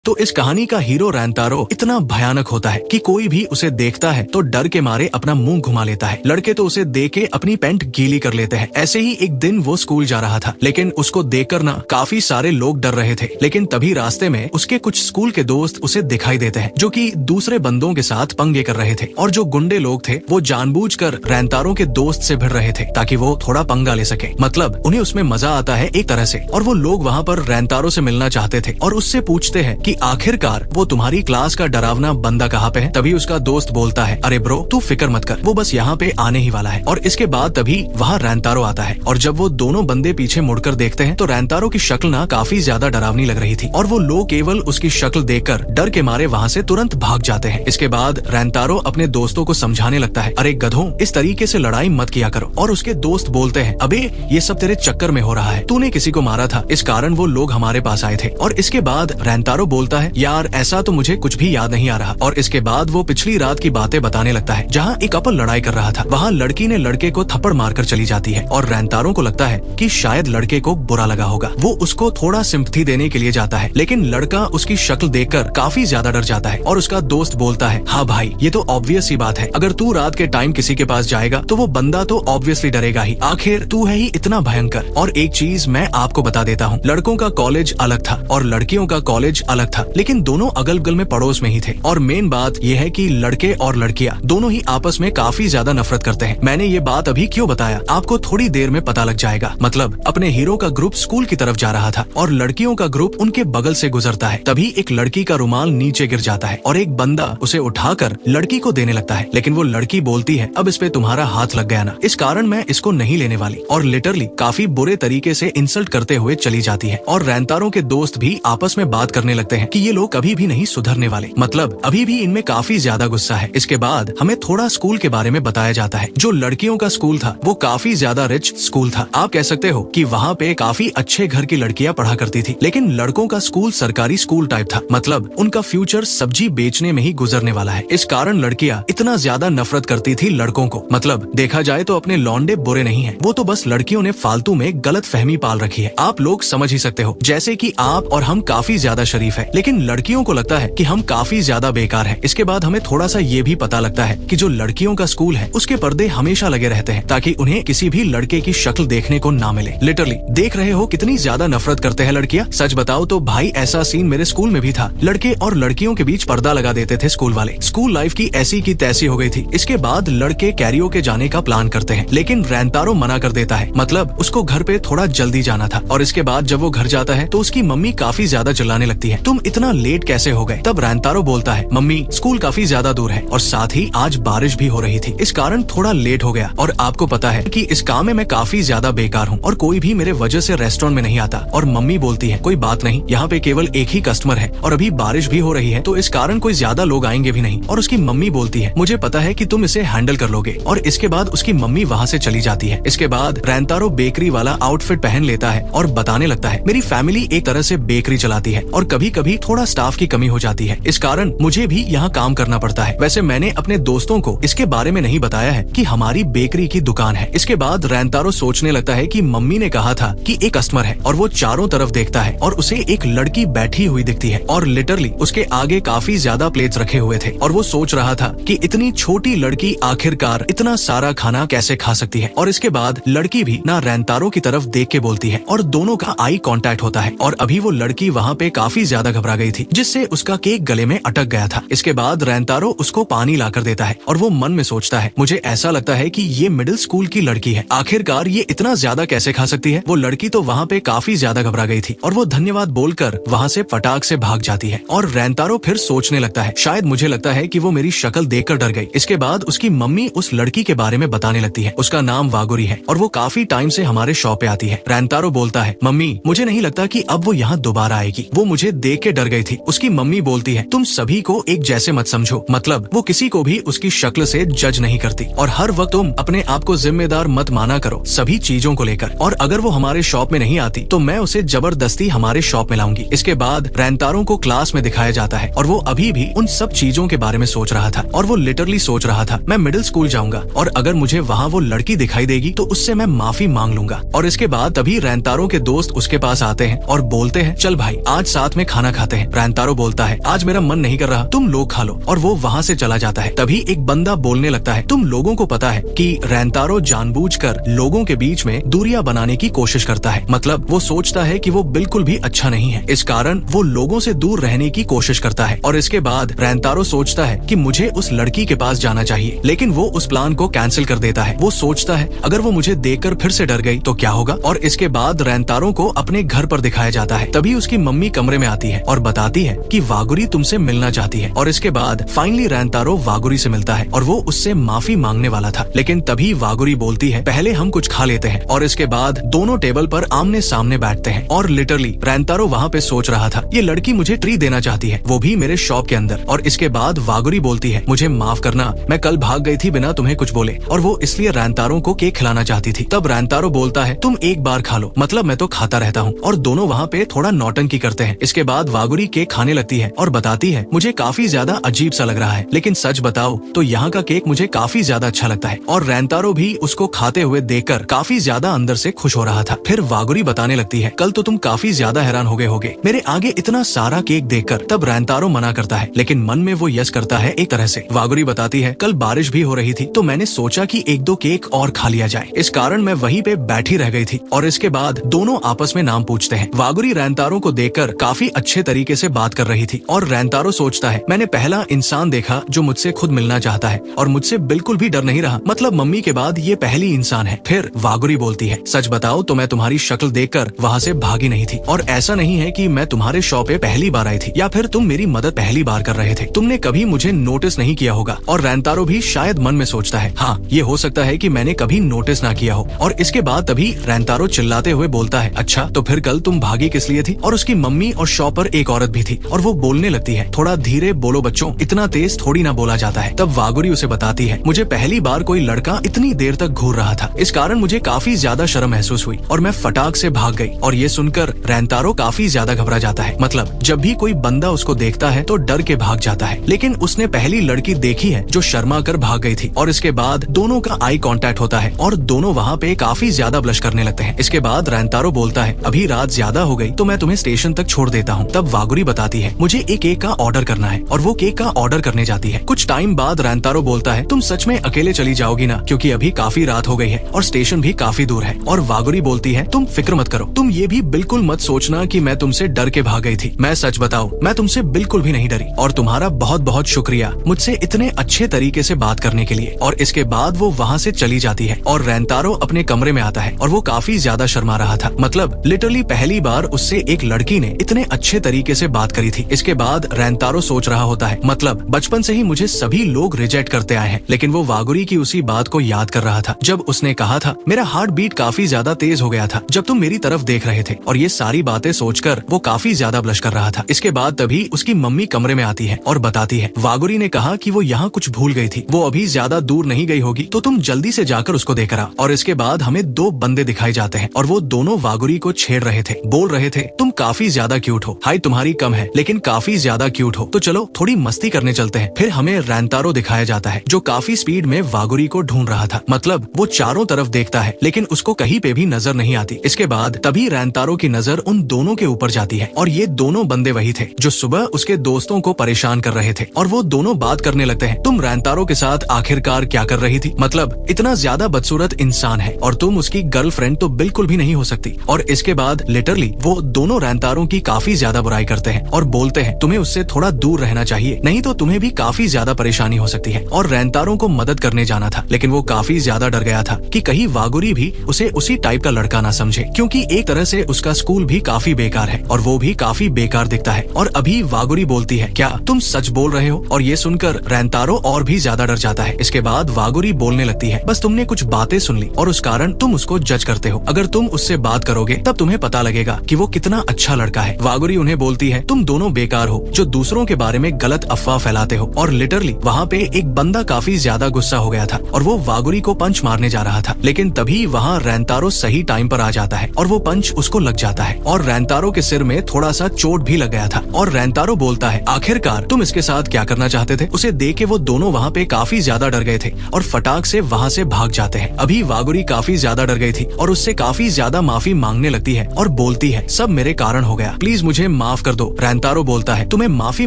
तो इस कहानी का हीरो रैंतारो इतना भयानक होता है कि कोई भी उसे देखता है तो डर के मारे अपना मुंह घुमा लेता है। लड़के तो उसे देख के अपनी पैंट गीली कर लेते हैं। ऐसे ही एक दिन वो स्कूल जा रहा था, लेकिन उसको देखकर ना काफी सारे लोग डर रहे थे। लेकिन तभी रास्ते में उसके कुछ स्कूल के दोस्त उसे दिखाई देते हैं, जो कि दूसरे बंदों के साथ पंगे कर रहे थे। और जो गुंडे लोग थे वो जानबूझकर रैंतारो के दोस्त से भिड़ रहे थे ताकि वो थोड़ा पंगा ले सके। मतलब उन्हें उसमें मजा आता है एक तरह से। और वो लोग वहाँ पर रैंतारो से मिलना चाहते थे और उससे पूछते हैं कि आखिरकार वो तुम्हारी क्लास का डरावना बंदा कहाँ पे है। तभी उसका दोस्त बोलता है, अरे ब्रो तू फिक्र मत कर, वो बस यहाँ पे आने ही वाला है। और इसके बाद तभी वहाँ रैंतारो आता है और जब वो दोनों बंदे पीछे मुड़कर देखते हैं तो रैंतारो की शक्ल ना काफी ज्यादा डरावनी लग रही थी और वो लोग केवल उसकी शक्ल देखकर डर के मारे वहाँ से तुरंत भाग जाते हैं। इसके बाद रैंतारो अपने दोस्तों को समझाने लगता है, अरे गधों इस तरीके से लड़ाई मत किया करो। और उसके दोस्त बोलते हैं, अबे ये सब तेरे चक्कर में हो रहा है, तूने किसी को मारा था, इस कारण वो लोग हमारे पास आए थे। और इसके बाद रैंतारो बोलता है, यार ऐसा तो मुझे कुछ भी याद नहीं आ रहा। और इसके बाद वो पिछली रात की बातें बताने लगता है, जहाँ एक कपल लड़ाई कर रहा था। वहाँ लड़की ने लड़के को थप्पड़ मारकर चली जाती है और रैंतारो को लगता है कि शायद लड़के को बुरा लगा होगा। वो उसको थोड़ा सिंपैथी देने के लिए जाता है, लेकिन लड़का उसकी शक्ल देखकर काफी ज्यादा डर जाता है। और उसका दोस्त बोलता है, हाँ भाई ये तो ऑब्वियस सी बात है, अगर तू रात के टाइम किसी के पास जाएगा तो वो बंदा तो ऑब्वियसली डरेगा ही, आखिर तू है ही इतना भयंकर। और एक चीज मैं आपको बता देता हूँ, लड़कों का कॉलेज अलग था और लड़कियों का कॉलेज अलग था, लेकिन दोनों अगल बगल में पड़ोस में ही थे। और मेन बात यह है कि लड़के और लड़कियां दोनों ही आपस में काफी ज्यादा नफरत करते हैं। मैंने ये बात अभी क्यों बताया आपको थोड़ी देर में पता लग जाएगा। मतलब अपने हीरो का ग्रुप स्कूल की तरफ जा रहा था और लड़कियों का ग्रुप उनके बगल से गुजरता है। तभी एक लड़की का रुमाल नीचे गिर जाता है और एक बंदा उसे उठाकर लड़की को देने लगता है, लेकिन वो लड़की बोलती है, अब इस पे तुम्हारा हाथ लग गया ना, इस कारण मैं इसको नहीं लेने वाली। और लिटरली काफी बुरे तरीके से इंसल्ट करते हुए चली जाती है। और रैंतारो के दोस्त भी आपस में बात करने लगते हैं कि ये लोग कभी भी नहीं सुधरने वाले, मतलब अभी भी इनमें काफी ज्यादा गुस्सा है। इसके बाद हमें थोड़ा स्कूल के बारे में बताया जाता है। जो लड़कियों का स्कूल था वो काफी ज्यादा रिच स्कूल था। आप कह सकते हो कि वहाँ पे काफी अच्छे घर की लड़कियां पढ़ा करती थी, लेकिन लड़कों का स्कूल सरकारी स्कूल टाइप था। मतलब उनका फ्यूचर सब्जी बेचने में ही गुजरने वाला है। इस कारण लड़कियां इतना ज्यादा नफरत करती थी लड़कों को। मतलब देखा जाए तो अपने लौंडे बुरे नहीं है, वो तो बस लड़कियों ने फालतू में गलत फहमी पाल रखी है। आप लोग समझ ही सकते हो, जैसे कि आप और हम काफी ज्यादा शरीफ है, लेकिन लड़कियों को लगता है कि हम काफी ज्यादा बेकार है। इसके बाद हमें थोड़ा सा ये भी पता लगता है कि जो लड़कियों का स्कूल है उसके पर्दे हमेशा लगे रहते हैं ताकि उन्हें किसी भी लड़के की शक्ल देखने को ना मिले। लिटरली देख रहे हो कितनी ज्यादा नफरत करते हैं लड़कियां। सच बताओ तो भाई ऐसा सीन मेरे स्कूल में भी था, लड़के और लड़कियों के बीच पर्दा लगा देते थे स्कूल वाले। स्कूल लाइफ की ऐसी की तैसी हो गई थी। इसके बाद लड़के कैरियोके जाने का प्लान करते हैं, लेकिन रैंतारो मना कर देता है। मतलब उसको घर पे थोड़ा जल्दी जाना था। और इसके बाद जब वो घर जाता है तो उसकी मम्मी काफी ज्यादा चिल्लाने लगती है, तुम इतना लेट कैसे हो गए। तब रैंतारो बोलता है, मम्मी स्कूल काफी ज्यादा दूर है और साथ ही आज बारिश भी हो रही थी, इस कारण थोड़ा लेट हो गया। और आपको पता है कि इस काम में मैं काफी ज्यादा बेकार हूँ और कोई भी मेरे वजह से रेस्टोरेंट में नहीं आता। और मम्मी बोलती है, कोई बात नहीं, यहाँ पे केवल एक ही कस्टमर है और अभी बारिश भी हो रही है तो इस कारण कोई ज्यादा लोग आएंगे भी नहीं। और उसकी मम्मी बोलती है, मुझे पता है कि तुम इसे हैंडल कर लोगे। और इसके बाद उसकी मम्मी वहाँ से चली जाती है। इसके बाद रैंतारो बेकरी वाला आउटफिट पहन लेता है और बताने लगता है, मेरी फैमिली एक तरह से बेकरी चलाती है और कभी कभी थोड़ा स्टाफ की कमी हो जाती है, इस कारण मुझे भी यहाँ काम करना पड़ता है। वैसे मैंने अपने दोस्तों को इसके बारे में नहीं बताया है कि हमारी बेकरी की दुकान है। इसके बाद रैंतारो सोचने लगता है कि मम्मी ने कहा था कि एक कस्टमर है और वो चारों तरफ देखता है और उसे एक लड़की बैठी हुई दिखती है और लिटरली उसके आगे काफी ज्यादा प्लेट्स रखे हुए थे। और वो सोच रहा था कि इतनी छोटी लड़की आखिरकार इतना सारा खाना कैसे खा सकती है। और इसके बाद लड़की भी ना रैंतारो की तरफ देख के बोलती है और दोनों का आई कांटेक्ट होता है। और अभी वो लड़की वहाँ पे काफी ज्यादा घबरा गई थी, जिससे उसका केक गले में अटक गया था। इसके बाद रैंतारो उसको पानी लाकर देता है और वो मन में सोचता है, मुझे ऐसा लगता है कि ये मिडिल स्कूल की लड़की है, आखिरकार ये इतना ज्यादा कैसे खा सकती है। वो लड़की तो वहाँ पे काफी ज्यादा घबरा गई थी और वो धन्यवाद बोलकर वहाँ से फटाक से भाग जाती है। और रैंतारो फिर सोचने लगता है, शायद मुझे लगता है कि वो मेरी शक्ल देखकर डर गई। इसके बाद उसकी मम्मी उस लड़की के बारे में बताने लगती है, उसका नाम वागुरी है और वो काफी टाइम से हमारे शॉप पे आती है। रैंतारो बोलता है, मम्मी मुझे नहीं लगता कि अब वो यहाँ दोबारा आएगी, वो मुझे देख के डर गई थी। उसकी मम्मी बोलती है, तुम सभी को एक जैसे मत समझो, मतलब वो किसी को भी उसकी शक्ल से जज नहीं करती और हर वक्त तुम अपने आप को जिम्मेदार मत माना करो सभी चीजों को लेकर। और अगर वो हमारे शॉप में नहीं आती तो मैं उसे जबरदस्ती हमारे शॉप में लाऊंगी। इसके बाद रैंतारो को क्लास में दिखाया जाता है और वो अभी भी उन सब चीजों के बारे में सोच रहा था। और वो लिटरली सोच रहा था, मैं मिडिल स्कूल जाऊंगा और अगर मुझे वहाँ वो लड़की दिखाई देगी तो उससे मैं माफी मांग लूंगा। और इसके बाद तभी रैंतारो के दोस्त उसके पास आते हैं और बोलते हैं, चल भाई आज साथ में खाना खाना खाते हैं। रैंतारो बोलता है आज मेरा मन नहीं कर रहा, तुम लोग खा लो, और वो वहाँ से चला जाता है। तभी एक बंदा बोलने लगता है तुम लोगों को पता है कि रैंतारो जानबूझकर लोगों के बीच में दूरियां बनाने की कोशिश करता है। मतलब वो सोचता है कि वो बिल्कुल भी अच्छा नहीं है, इस कारण वो लोगों से दूर रहने की कोशिश करता है। और इसके बाद रैंतारो सोचता है कि मुझे उस लड़की के पास जाना चाहिए, लेकिन वो उस प्लान को कैंसिल कर देता है। वो सोचता है अगर वो मुझे देखकर फिर से डर गई तो क्या होगा। और इसके बाद रैंतारो को अपने घर पर दिखाया जाता है। तभी उसकी मम्मी कमरे में आती है और बताती है कि वागुरी तुमसे मिलना चाहती है। और इसके बाद फाइनली रैंतारो वागुरी से मिलता है और वो उससे माफी मांगने वाला था, लेकिन तभी वागुरी बोलती है पहले हम कुछ खा लेते हैं। और इसके बाद दोनों टेबल पर आमने सामने बैठते हैं। और लिटरली रैंतारो वहाँ पे सोच रहा था ये लड़की मुझे ट्री देना चाहती है, वो भी मेरे शॉप के अंदर। और इसके बाद वागुरी बोलती है मुझे माफ करना, मैं कल भाग गई थी बिना तुम्हें कुछ बोले, और वो इसलिए रैंतारो को केक खिलाना चाहती थी। तब रैंतारो बोलता है तुम एक बार खा लो, मतलब मैं तो खाता रहता हूँ। और दोनों वहाँ पे थोड़ा नौटंकी करते हैं। इसके बाद वागुरी केक खाने लगती है और बताती है मुझे काफी ज्यादा अजीब सा लग रहा है, लेकिन सच बताओ तो यहाँ का केक मुझे काफी ज्यादा अच्छा लगता है। और रैंतारो भी उसको खाते हुए देखकर काफी ज्यादा अंदर से खुश हो रहा था। फिर वागुरी बताने लगती है कल तो तुम काफी ज्यादा हैरान हो गए होगे मेरे आगे इतना सारा केक देखकर। तब रैंतारो मना करता है, लेकिन मन में वो यस करता है एक तरह से। वागुरी बताती है कल बारिश भी हो रही थी तो मैंने सोचा कि एक दो केक और खा लिया जाए, इस कारण मैं वहीं पे बैठी रह गई थी। और इसके बाद दोनों आपस में नाम पूछते हैं। वागुरी रैंतारो को देखकर काफी अच्छे तरीके से बात कर रही थी और रैंतारो सोचता है मैंने पहला इंसान देखा जो मुझसे खुद मिलना चाहता है और मुझसे बिल्कुल भी डर नहीं रहा, मतलब मम्मी के बाद ये पहली इंसान है। फिर वागुरी बोलती है सच बताओ तो मैं तुम्हारी शक्ल देखकर वहाँ से भागी नहीं थी, और ऐसा नहीं है कि मैं तुम्हारे शॉप पे पहली बार आई थी या फिर तुम मेरी मदद पहली बार कर रहे थे, तुमने कभी मुझे नोटिस नहीं किया होगा। और रैंतारो भी शायद मन में सोचता है हाँ ये हो सकता है कि मैंने कभी नोटिस ना किया हो। और इसके बाद तभी रैंतारो चिल्लाते हुए बोलता है अच्छा तो फिर कल तुम भागी किस लिए थी। और उसकी मम्मी और शॉप पर एक औरत भी थी और वो बोलने लगती है थोड़ा धीरे बोलो बच्चों, इतना तेज थोड़ी ना बोला जाता है। तब वागुरी उसे बताती है मुझे पहली बार कोई लड़का इतनी देर तक घूर रहा था, इस कारण मुझे काफी ज्यादा शर्म महसूस हुई और मैं फटाक से भाग गई। और ये सुनकर रैंतारो काफी ज्यादा घबरा जाता है, मतलब जब भी कोई बंदा उसको देखता है तो डर के भाग जाता है, लेकिन उसने पहली लड़की देखी है जो शर्मा कर भाग गई थी। और इसके बाद दोनों का आई कांटेक्ट होता है और दोनों वहाँ पे काफी ज्यादा ब्लश करने लगते हैं। इसके बाद रैंतारो बोलता है अभी रात ज्यादा हो गई तो मैं तुम्हें स्टेशन तक छोड़ देता हूँ। तब वागुरी बताती है मुझे एक केक का ऑर्डर करना है और वो केक का ऑर्डर करने जाती है। कुछ टाइम बाद रैंतारो बोलता है तुम सच में अकेले चली जाओगी ना, क्योंकि अभी काफी रात हो गई है और स्टेशन भी काफी दूर है। और वागुरी बोलती है तुम फिक्र मत करो, तुम ये भी बिल्कुल मत सोचना कि मैं तुमसे डर के भाग गई थी, मैं सच बताऊं मैं तुमसे बिल्कुल भी नहीं डरी और तुम्हारा बहुत बहुत शुक्रिया मुझसे इतने अच्छे तरीके से बात करने के लिए। और इसके बाद वो वहाँ से चली जाती है और रैंतारो अपने कमरे में आता है और वो काफी ज्यादा शर्मा रहा था, मतलब लिटरली पहली बार उससे एक लड़की ने इतने अच्छे तरीके से बात करी थी। इसके बाद रैंतारो सोच रहा होता है मतलब बचपन से ही मुझे सभी लोग रिजेक्ट करते आए हैं, लेकिन वो वागुरी की उसी बात को याद कर रहा था जब उसने कहा था मेरा हार्ट बीट काफी ज्यादा तेज हो गया था जब तुम मेरी तरफ देख रहे थे। और ये सारी बातें सोचकर वो काफी ज्यादा ब्लश कर रहा था। इसके बाद तभी उसकी मम्मी कमरे में आती है और बताती है वागुरी ने कहा कि वो यहाँ कुछ भूल गई थी, वो अभी ज्यादा दूर नहीं गई होगी तो तुम जल्दी से जाकर उसको देकर आ। और इसके बाद हमें दो बंदे दिखाई जाते हैं और वो दोनों वागुरी को छेड़ रहे थे, बोल रहे थे तुम काफी ज्यादा क्यूट हो, हाइट तुम्हारी कम है लेकिन काफी ज्यादा क्यूट हो, तो चलो थोड़ी मस्ती करने चलते हैं। फिर हमें रैंतारो दिखाया जाता है जो काफी स्पीड में वागुरी को ढूंढ रहा था, मतलब वो चारों तरफ देखता है लेकिन उसको कहीं पे भी नजर नहीं आती। इसके बाद तभी रैंतारो की नजर उन दोनों के ऊपर जाती है और ये दोनों बंदे वही थे जो सुबह उसके दोस्तों को परेशान कर रहे थे। और वो दोनों बात करने लगते हैं तुम रैंतारो के साथ आखिरकार क्या कर रही थी, मतलब इतना ज्यादा बदसूरत इंसान है और तुम उसकी गर्लफ्रेंड तो बिल्कुल भी नहीं हो सकती। और इसके बाद लिटरली वो दोनों रैंतारो की काफी ज्यादा बुराई करते हैं और बोलते हैं तुम्हें उससे थोड़ा दूर रहना चाहिए, नहीं तो तुम्हें भी काफी ज्यादा परेशानी हो सकती है। और रैंतारो को मदद करने जाना था लेकिन वो काफी ज्यादा डर गया था कि कहीं वागुरी भी उसे उसी टाइप का लड़का ना समझे, क्योंकि एक तरह से उसका स्कूल भी काफी बेकार है और वो भी काफी बेकार दिखता है। और अभी वागुरी बोलती है क्या तुम सच बोल रहे हो, और ये सुनकर रैंतारो और भी ज्यादा डर जाता है। इसके बाद वागुरी बोलने लगती है बस तुमने कुछ बातें सुन ली और उस कारण तुम उसको जज करते हो, अगर तुम उससे बात करोगे तब तुम्हें पता लगेगा कि वो कितना अच्छा लड़का है। वागुरी उन्हें बोलती है तुम दोनों बेकार हो जो दूसरों के बारे में गलत अफवाह फैलाते हो। और लिटरली वहाँ पे एक बंदा काफी ज्यादा गुस्सा हो गया था और वो वागुरी को पंच मारने जा रहा था, लेकिन तभी वहाँ रैंतारो सही टाइम पर आ जाता है और वो पंच उसको लग जाता है और रैंतारो के सिर में थोड़ा सा चोट भी लग गया था। और रैंतारो बोलता है आखिरकार तुम इसके साथ क्या करना चाहते थे। उसे देख के वो दोनों वहाँ पे काफी ज्यादा डर गए थे और फटाक से वहाँ से भाग जाते हैं। अभी वागुरी काफी ज्यादा डर गई थी और उससे काफी ज्यादा माफी मांगने लगती है और बोलती है सब मेरे कारण हो गया, प्लीज मुझे माफ कर दो। रैंतारो बोलता है, तुम्हें माफी